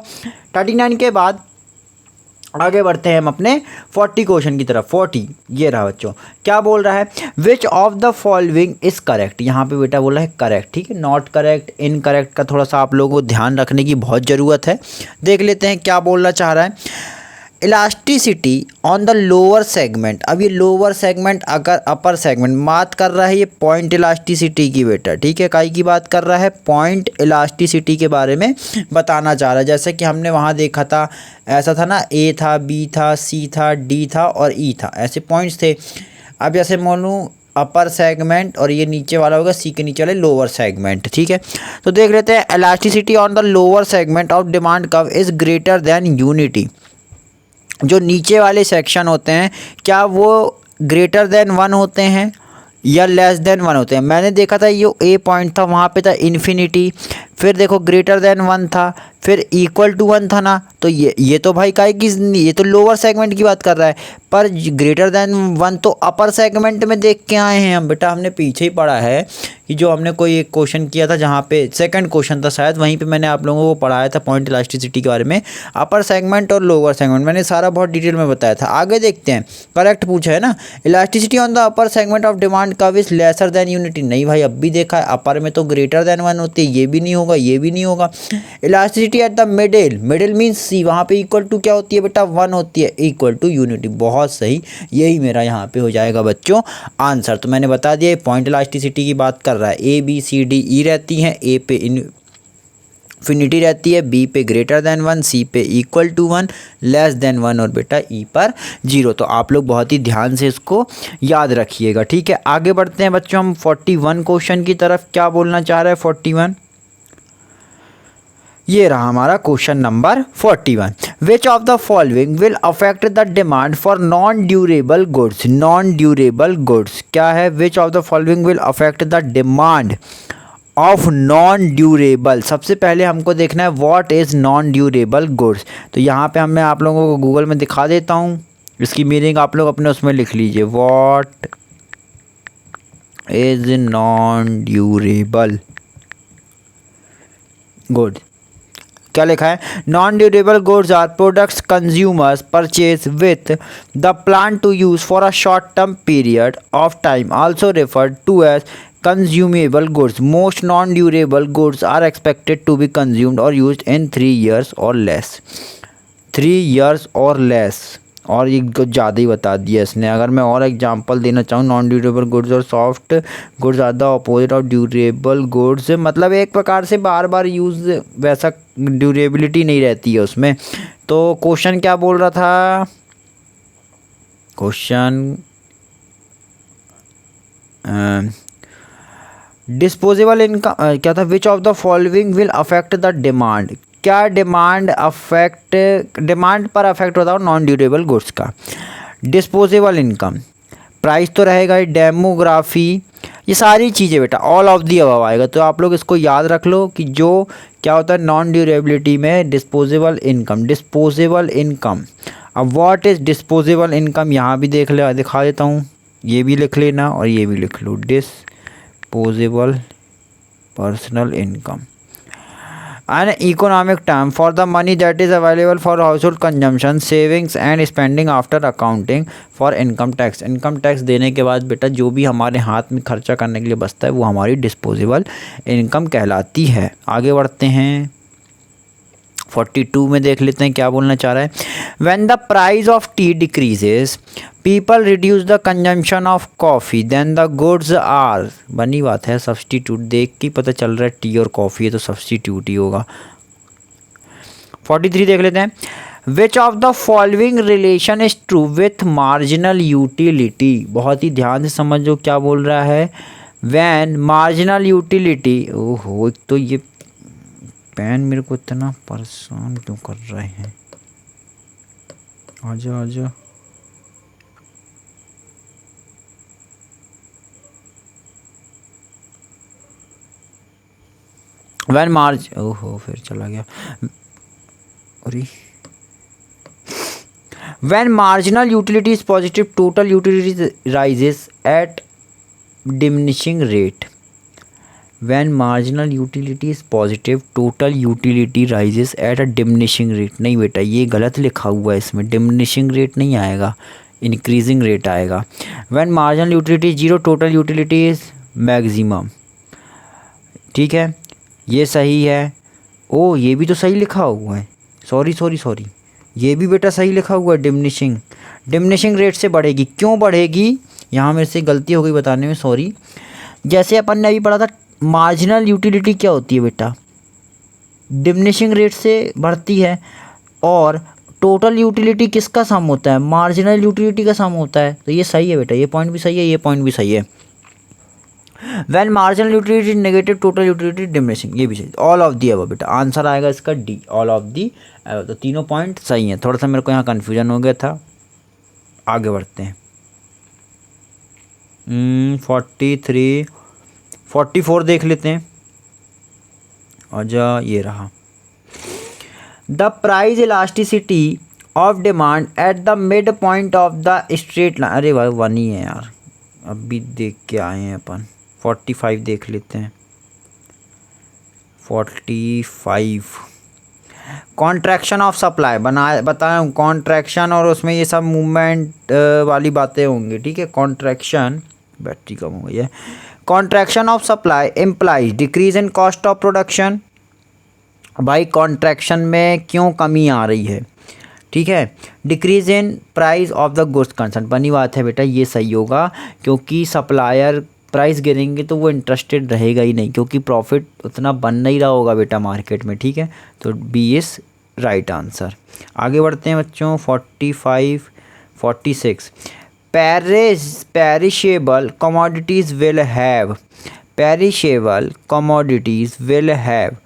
39 के बाद आगे बढ़ते हैं हम अपने 40 क्वेश्चन की तरफ। 40 ये रहा बच्चों। क्या बोल रहा है, विच of the following is correct. यहाँ पे बेटा बोला है करेक्ट, ठीक है। नॉट करेक्ट, इनकरेक्ट का थोड़ा सा आप लोगों को ध्यान रखने की बहुत ज़रूरत है। देख लेते हैं क्या बोलना चाह रहा है। Elasticity on the lower segment, अब ये लोअर सेगमेंट अगर अपर सेगमेंट बात कर रहा है, ये पॉइंट इलास्टिसिटी की बेटा, ठीक है। काई की बात कर रहा है, पॉइंट इलास्टिसिटी के बारे में बताना चाह रहा है। जैसे कि हमने वहाँ देखा था, ऐसा था ना, ए था, बी था, सी था, डी था और ई था, ऐसे पॉइंट्स थे। अब जैसे मानूँ अपर सेगमेंट और ये नीचे वाला होगा, सी के नीचे वाले लोअर सेगमेंट, ठीक है। तो देख लेते हैं, elasticity on the lower segment of demand curve is greater than unity. जो नीचे वाले सेक्शन होते हैं क्या वो ग्रेटर देन 1 होते हैं या लेस देन 1 होते हैं। मैंने देखा था ये ए पॉइंट था, वहाँ पे था इन्फिनिटी, फिर देखो ग्रेटर देन 1 था, फिर इक्वल टू 1 था ना। तो ये तो भाई काहे की, ये तो लोअर सेगमेंट की बात कर रहा है, पर ग्रेटर देन 1 तो अपर सेगमेंट में देख के आए हैं हम बेटा। हमने पीछे ही पढ़ा है कि जो हमने कोई एक क्वेश्चन किया था, जहाँ पे सेकंड क्वेश्चन था शायद, वहीं पे मैंने आप लोगों को पढ़ाया था पॉइंट इलास्टिसिटी के बारे में, अपर सेगमेंट और लोअर सेगमेंट, मैंने सारा बहुत डिटेल में बताया था। आगे देखते हैं, करेक्ट पूछा है ना, elasticity on the upper segment of demand curve is lesser than unity. नहीं भाई, अब भी देखा है, अपर में तो ग्रेटर देन 1 होती है, ये भी नहीं होगा, ये भी नहीं होगा। Elasticity at the middle, middle means C, वहाँ पे इक्वल टू क्या होती है बेटा, 1 होती है, इक्वल टू यूनिटी। बहुत सही, यही मेरा यहाँ पे हो जाएगा बच्चों आंसर। तो मैंने बता दिया पॉइंट इलास्टिसिटी की बात कर रहा है, A B C D E रहती हैं, ए पे इन्फिनिटी रहती है, बी पे ग्रेटर देन 1, सी पे इक्वल टू 1, लेस देन 1 और बेटा ई पर 0। तो आप लोग बहुत ही ध्यान से इसको याद रखिएगा, ठीक है। आगे बढ़ते हैं बच्चों हम 41 क्वेश्चन की तरफ। क्या बोलना चाह रहा है 41, ये रहा हमारा question number 41। Which of the following will affect the demand for non durable goods. Non durable goods क्या है, विच of the following will affect the demand of non durable, सबसे पहले हमको देखना है what is non durable goods. तो यहाँ पे मैं आप लोगों को गूगल में दिखा देता हूँ, इसकी मीनिंग आप लोग अपने उसमें लिख लीजिए, what is non durable good. क्या लिखा है, non durable goods are products consumers purchase with the plan to use for a short term period of time, also referred to as consumable goods. Most non-durable goods are expected to be consumed or used in 3 years or less. 3 years or less, और ये कुछ ज़्यादा ही बता दिया इसने। अगर मैं और एग्जांपल देना चाहूँ, नॉन ड्यूरेबल गुड्स और soft goods are the opposite of durable goods, मतलब एक प्रकार से बार बार यूज़, वैसा ड्यूरेबिलिटी नहीं रहती है उसमें। तो क्वेश्चन क्या बोल रहा था, क्वेश्चन डिस्पोजेबल इनकम क्या था, विच of the following will affect the demand, क्या डिमांड पर अफेक्ट होता है नॉन ड्यूरेबल गुड्स का। डिस्पोजेबल इनकम, प्राइस तो रहेगा ही, डेमोग्राफी, ये सारी चीज़ें बेटा ऑल ऑफ दी अबव आएगा। तो आप लोग इसको याद रख लो कि जो क्या होता है नॉन ड्यूरेबिलिटी में, डिस्पोजेबल इनकम। डिस्पोजेबल इनकम, अब व्हाट इज़ डिस्पोजेबल इनकम यहाँ भी दिखा देता हूँ, ये भी लिख लेना और ये भी लिख लो, disposable personal income, an economic term for the money that is available for household consumption, savings and spending after accounting for income tax। Income tax देने के बाद बेटा जो भी हमारे हाथ में खर्चा करने के लिए बचता है वो हमारी डिस्पोजेबल इनकम कहलाती है। आगे बढ़ते हैं, 42 में देख लेते हैं क्या बोलना चाह रहा है। When the price of tea decreases, people reduce the consumption of coffee, then the goods are, बनी बात है, सब्सटीट्यूट, देख के पता चल रहा है टी और कॉफ़ी है तो सब्सटीट्यूट ही होगा। 43 देख लेते हैं, Which of the following relation is true with marginal utility, बहुत ही ध्यान से समझो क्या बोल रहा है। When marginal utility, ओहो तो ये पेन मेरे को इतना परेशान क्यों कर रहे हैं, आजा आजा। When ओहो फिर चला गया, अरे When marginal utility is positive, total utility rises at diminishing rate. When marginal utility is positive, total utility rises at a diminishing rate। नहीं बेटा ये गलत लिखा हुआ है इसमें, diminishing rate नहीं आएगा, increasing rate आएगा। When marginal utility is zero, total utility is maximum। ठीक है, ये सही है। ओ ये भी तो सही लिखा हुआ है, सॉरी, ये भी बेटा सही लिखा हुआ है, डिमिनिशिंग रेट से बढ़ेगी। क्यों बढ़ेगी, यहाँ मेरे से गलती हो गई बताने में, सॉरी। जैसे अपन ने अभी पढ़ा था मार्जिनल यूटिलिटी क्या होती है बेटा, डिमिनिशिंग रेट से बढ़ती है, और टोटल यूटिलिटी किसका सम होता है, मार्जिनल यूटिलिटी का सम होता है। तो ये सही है बेटा, ये पॉइंट भी सही है, ये पॉइंट भी सही है। When marginal utility negative, total utility diminishing, ये भी सही, ऑल ऑफ दी अबव बेटा। आंसर आएगा इसका D, all of the above. तो तीनों पॉइंट सही हैं, थोड़ा सा मेरे को यहाँ कन्फ्यूजन हो गया था। आगे बढ़ते हैं, 43 44 देख लेते हैं। अच्छा ये रहा, the price elasticity of demand at the mid point of the straight line. अरे भाई वन ही है यार, अभी देख के आए हैं अपन। 45 देख लेते हैं, 45 कॉन्ट्रैक्शन ऑफ सप्लाई बताया हूँ, कॉन्ट्रैक्शन और उसमें ये सब मूवमेंट वाली बातें होंगी। ठीक है, कॉन्ट्रैक्शन, बैटरी कम हो गई है। Contraction of supply implies decrease in cost of production. भाई कॉन्ट्रैक्शन में क्यों कमी आ रही है, ठीक है, decrease in price of the goods concern, बनी बात है बेटा, ये सही होगा, क्योंकि सप्लायर प्राइस गिरेंगे तो वो इंटरेस्टेड रहेगा ही नहीं, क्योंकि प्रॉफिट उतना बन नहीं रहा होगा बेटा मार्केट में। ठीक है, तो बी इज़ राइट आंसर। आगे बढ़ते हैं बच्चों, 45 46 perishable commodities will have, perishable commodities will have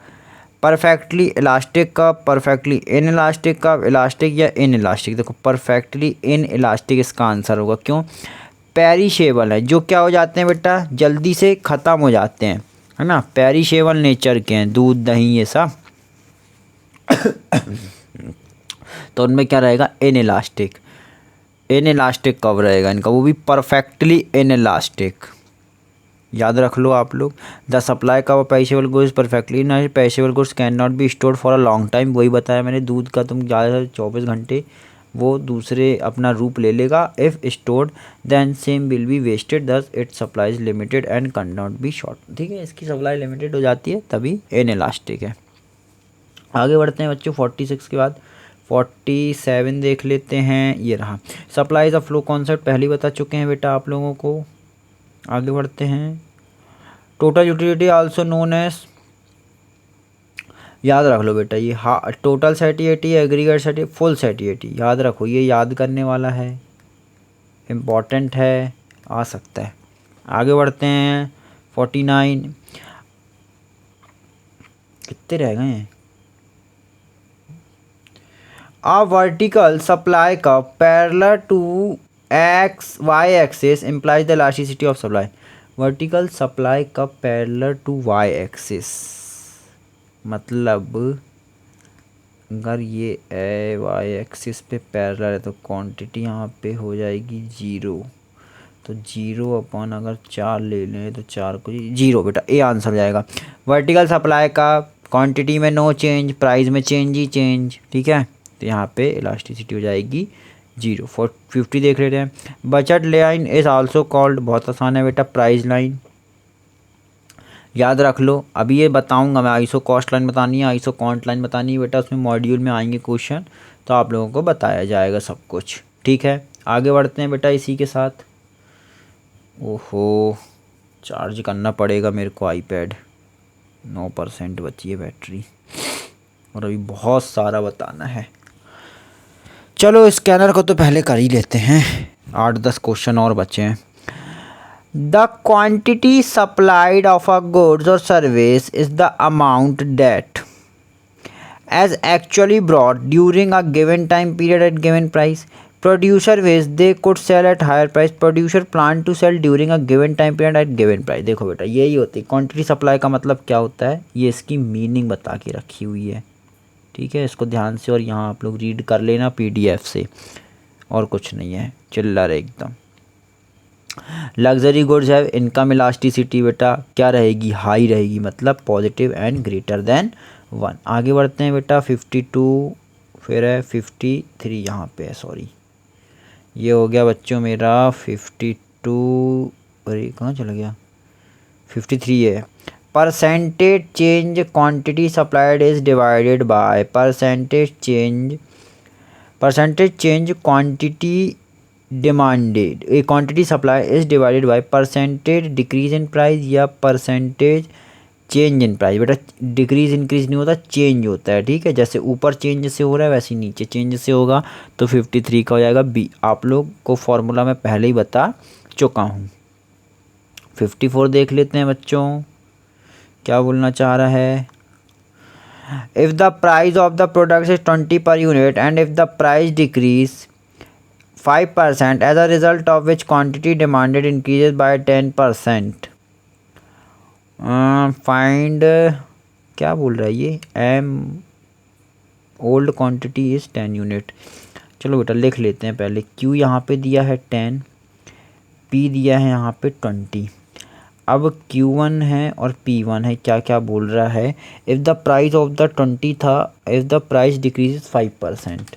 perfectly elastic cup, perfectly in elastic cup, elastic या इन इलास्टिक। देखो परफेक्टली इन इलास्टिक इसका आंसर होगा। क्यों, पेरिशेबल है, जो क्या हो जाते हैं बेटा, जल्दी से ख़त्म हो जाते हैं, है ना, पेरिशेबल नेचर के हैं, दूध दही ये सब। तो उनमें क्या रहेगा, इनइलास्टिक। इनइलास्टिक कब रहेगा इनका, वो भी परफेक्टली इनइलास्टिक। याद रख लो आप लोग। द सप्लाई का पेरिशेबल गुड्स परफेक्टली ना, perishable goods can not be stored for a long time. वही बताया मैंने, दूध का तुम ज़्यादा 24 घंटे वो दूसरे अपना रूप ले लेगा। If stored then same will be wasted, thus it supply is limited and can not be short. ठीक है, इसकी सप्लाई लिमिटेड हो जाती है, तभी इनइलास्टिक है। आगे बढ़ते हैं बच्चों 46 के बाद 47 देख लेते हैं। ये रहा, supply is a flow concept, पहले बता चुके हैं बेटा आप लोगों को। आगे बढ़ते हैं, total utility also known as, याद रख लो बेटा ये, total satiety, aggregate satiety, full satiety, याद रखो, ये याद करने वाला है, इम्पॉर्टेंट है, आ सकता है। आगे बढ़ते हैं 49, कितने रह गए हैं। A vertical supply curve parallel to x y axis implies the elasticity of supply. Vertical supply curve parallel to y axis, मतलब अगर ये y एक्सिस पे पैरेलल है तो क्वांटिटी यहाँ पे हो जाएगी 0। तो 0 अपॉन अगर 4 ले लें तो 4 को 0 बेटा, ए आंसर हो जाएगा। वर्टिकल सप्लाई का क्वांटिटी में नो चेंज, प्राइस में चेंज ही चेंज। ठीक है, तो यहाँ पे इलास्टिसिटी हो जाएगी 0। 50 देख लेते हैं, budget line is also called, बहुत आसान है बेटा, प्राइस लाइन। याद रख लो, अभी ये बताऊंगा मैं, आइसो कॉस्ट लाइन बतानी है, आइसो कॉन्ट लाइन बतानी है बेटा, उसमें मॉड्यूल में आएंगे क्वेश्चन, तो आप लोगों को बताया जाएगा सब कुछ। ठीक है, आगे बढ़ते हैं बेटा इसी के साथ। ओहो, चार्ज करना पड़ेगा मेरे को आईपैड, 9% बची है बैटरी, और अभी बहुत सारा बताना है। चलो स्कैनर को तो पहले कर ही लेते हैं, 8-10 क्वेश्चन और बचे हैं। The quantity supplied of a goods और service is the amount that as actually brought during a given time period at given price. Producer wish they could sell at higher price, producer plan to sell during a given time period at given price. देखो बेटा, यही होती है quantity supply का मतलब क्या होता है, ये इसकी मीनिंग बता के रखी हुई है। ठीक है, इसको ध्यान से और यहाँ आप लोग रीड कर लेना PDF से, और कुछ नहीं है, चिल्लर एकदम। Luxury goods have income elasticity बेटा क्या रहेगी, हाई रहेगी, मतलब पॉजिटिव एंड ग्रेटर देन 1। आगे बढ़ते हैं बेटा 52, फिर है 53 यहाँ पे है, सॉरी ये हो गया बच्चों मेरा 52, अरे कहाँ चला गया, 53 है। Percentage change quantity supplied is divided by percentage change quantity demanded, A quantity supply is divided by percentage decrease in price या परसेंटेज चेंज इन प्राइस। बेटा डिक्रीज इंक्रीज नहीं होता, चेंज होता है। ठीक है, जैसे ऊपर चेंज से हो रहा है वैसे नीचे चेंज से होगा, तो 53 का हो जाएगा बी। आप लोग को फॉर्मूला मैं पहले ही बता चुका हूँ। 54 देख लेते हैं बच्चों, क्या बोलना चाह रहा है। If the price of the product is 20 per unit and if the price decrease 5% as a result of which quantity demanded increases by 10%, find क्या बोल रहा है ये, m old quantity is 10 unit. चलो बेटा लिख लेते हैं पहले, Q यहाँ पे दिया है 10, P दिया है यहाँ पे 20। अब Q1 है और P1 है, क्या क्या बोल रहा है। If the price of the 20 था, if the price decrease 5%,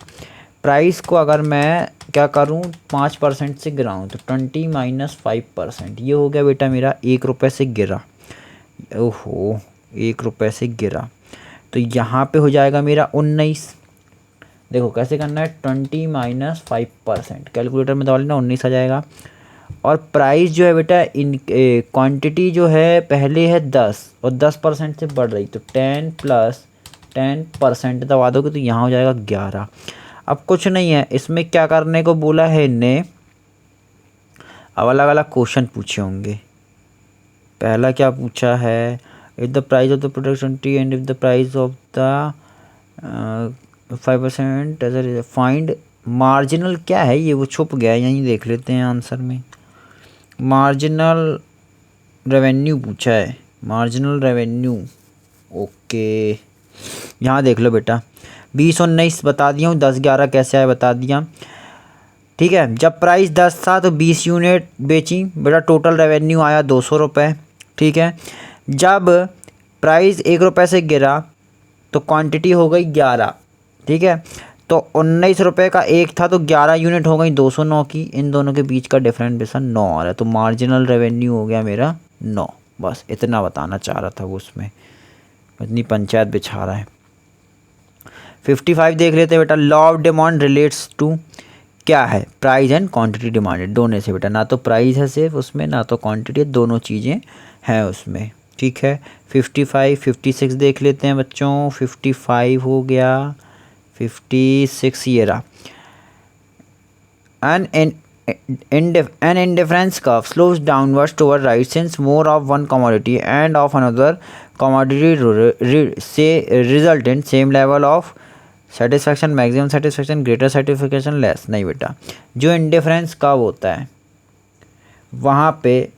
price को अगर मैं क्या करूं 5% से गिराऊं, तो 20 माइनस 5%, ये हो गया बेटा मेरा 1 रुपये से गिरा। ओहो, 1 रुपये से गिरा, तो यहाँ पे हो जाएगा मेरा 19। देखो कैसे करना है, 20 माइनस 5%, कैलकुलेटर में दबा लेना, 19 आ जाएगा। और प्राइस जो है बेटा इन क्वांटिटी जो है पहले है 10 और 10% से बढ़ रही, तो 10 प्लस 10% दबा दोगे तो यहाँ हो जाएगा 11। अब कुछ नहीं है, इसमें क्या करने को बोला है इनने, अब अलग अलग क्वेश्चन पूछे होंगे। पहला क्या पूछा है, if the price of the product 20 and if the price of the 5% as find marginal, क्या है ये, वो छुप गया है, यहीं देख लेते हैं आंसर में। मार्जिनल रेवेन्यू पूछा है, मार्जिनल रेवेन्यू, ओके यहाँ देख लो बेटा, 20-19 बता दिया हूँ, 10-11 कैसे आए बता दिया। ठीक है, जब प्राइस 10 था तो 20 यूनिट बेची बेटा, टोटल रेवेन्यू आया 200 रुपये। ठीक है, जब प्राइस 1 रुपये से गिरा तो क्वांटिटी हो गई 11। ठीक है, तो 19 रुपये का एक था तो 11 यूनिट हो गई 209 की, इन दोनों के बीच का डिफरेंस बेसा 9 आ रहा है, तो मार्जिनल रेवेन्यू हो गया मेरा 9। बस इतना बताना चाह रहा था वो, उसमें इतनी पंचायत बिछा रहा है। 55 देख लेते हैं बेटा, law of demand relates to, क्या है, प्राइस एंड क्वांटिटी डिमांडेड, दोनों से बेटा, ना तो प्राइस है सिर्फ उसमें, ना तो क्वांटिटी, दोनों चीज़ें हैं उसमें। ठीक है, 55, 56 देख लेते हैं बच्चों, 55 हो गया, 56 ये रहा। An indifference curve slows downwards toward right since more of one commodity and of another commodity say result in same level of satisfaction, maximum satisfaction, greater satisfaction, less. नहीं बेटा, जो इंडिफरेंस कब होता है वहाँ पे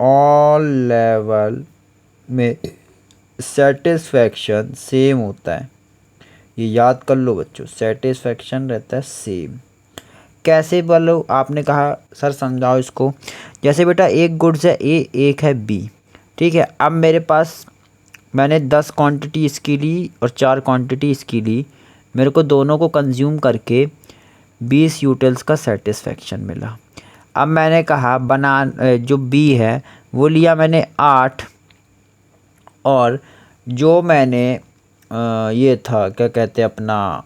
ऑल लेवल में satisfaction same होता है, ये याद कर लो बच्चों, सेटिस्फैक्शन रहता है सेम। कैसे बोलो, आपने कहा सर समझाओ इसको। जैसे बेटा एक गुड्स है ए, एक है बी। ठीक है, अब मेरे पास मैंने 10 क्वांटिटी इसकी ली और 4 क्वांटिटी इसकी ली, मेरे को दोनों को कंज्यूम करके 20 यूटिल्स का सेटिस्फैक्शन मिला। अब मैंने कहा जो बी है वो लिया मैंने 8, और जो मैंने ये था क्या कहते हैं अपना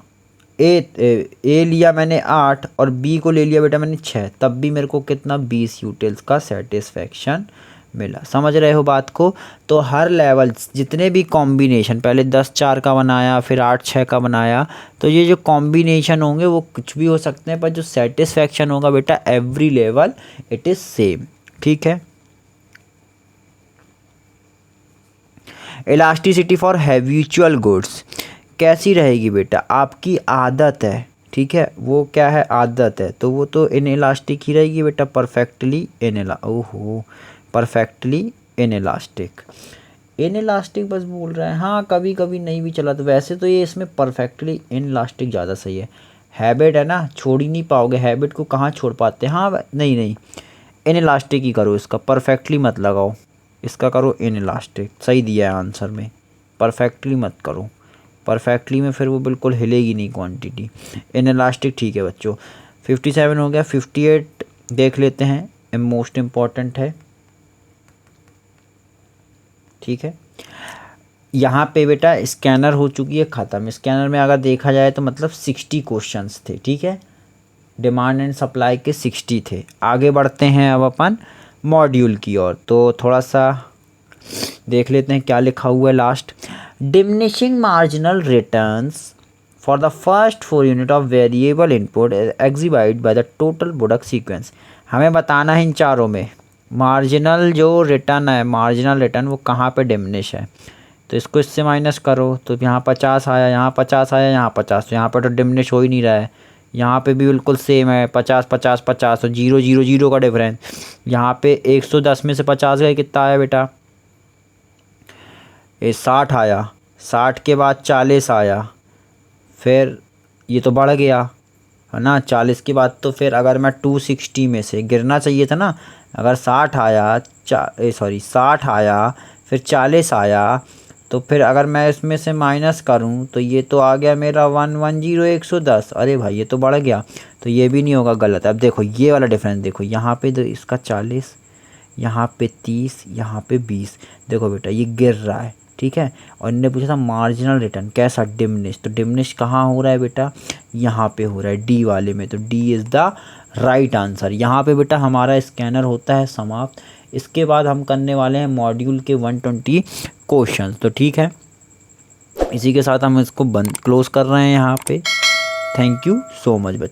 ए लिया मैंने 8 और बी को ले लिया बेटा मैंने 6, तब भी मेरे को कितना 20 यूटिल्स का सेटिस्फैक्शन मिला। समझ रहे हो बात को। तो हर लेवल जितने भी कॉम्बिनेशन, पहले 10-4 का बनाया, फिर 8-6 का बनाया, तो ये जो कॉम्बिनेशन होंगे वो कुछ भी हो सकते हैं, पर जो सेटिस्फैक्शन होगा बेटा every level it is same. ठीक है, इलास्टिसिटी फॉर हैबिचुअल गुड्स कैसी रहेगी बेटा, आपकी आदत है। ठीक है, वो क्या है, आदत है, तो वो तो इन इलास्टिक ही रहेगी बेटा, परफेक्टली इन इलास्टिक बस बोल रहा है, हाँ कभी कभी नहीं भी चला, तो वैसे तो ये इसमें परफेक्टली इन इलास्टिक ज़्यादा सही है। हैबिट है ना, छोड़ ही नहीं पाओगे, हैबिट को कहाँ छोड़ पाते हैं। हाँ नहीं इन इलास्टिक ही करो इसका, परफेक्टली मत लगाओ, इसका करो इन इलास्टिक, सही दिया है आंसर में, परफेक्टली मत करो, परफेक्टली में फिर वो बिल्कुल हिलेगी नहीं क्वांटिटी। इन इलास्टिक ठीक है बच्चों। 57 हो गया, 58 देख लेते हैं, मोस्ट इम्पॉर्टेंट है। ठीक है, यहाँ पे बेटा स्कैनर हो चुकी है ख़त्म। स्कैनर में अगर देखा जाए तो मतलब 60 क्वेश्चंस थे। ठीक है, डिमांड एंड सप्लाई के 60 थे। आगे बढ़ते हैं अब अपन मॉड्यूल की ओर, तो थोड़ा सा देख लेते हैं क्या लिखा हुआ है last. Diminishing marginal returns for the first 4 unit of variable input exhibit by the total product sequence. हमें बताना है इन चारों में मार्जिनल जो रिटर्न है, मार्जिनल रिटर्न वो कहाँ पे डिमिनिश है। तो इसको इससे माइनस करो, तो यहाँ 50 आया, यहाँ 50 आया, यहाँ 50, तो यहाँ पर तो डिमिनिश हो ही नहीं रहा है। यहाँ पे भी बिल्कुल सेम है, 50 50 50, तो 0 0 0 का डिफरेंस। यहाँ पे 110 में से 50 गए, कितना आया बेटा, ये 60 आया, 60 के बाद 40 आया, फिर ये तो बढ़ गया है ना, 40 के बाद तो फिर अगर मैं 260 में से गिरना चाहिए था ना, अगर 60 आया 60 आया फिर 40 आया, तो फिर अगर मैं इसमें से माइनस करूं तो ये तो आ गया मेरा 110 110। अरे भाई ये तो बढ़ गया, तो ये भी नहीं होगा, गलत है। अब देखो ये वाला डिफरेंस देखो, यहाँ पे इसका 40, यहाँ पे 30, यहाँ पे 20, देखो बेटा ये गिर रहा है। ठीक है, और इन्होंने पूछा था मार्जिनल रिटर्न कैसा, डिमिनिश, तो डिमिनिश कहाँ हो रहा है बेटा, यहाँ पे हो रहा है डी वाले में, तो D is the right answer. यहाँ पे बेटा हमारा स्कैनर होता है समाप्त। इसके बाद हम करने वाले हैं मॉड्यूल के 120 क्वेश्चन। तो ठीक है, इसी के साथ हम इसको क्लोज कर रहे हैं यहाँ पे। थैंक यू सो मच बच्चों।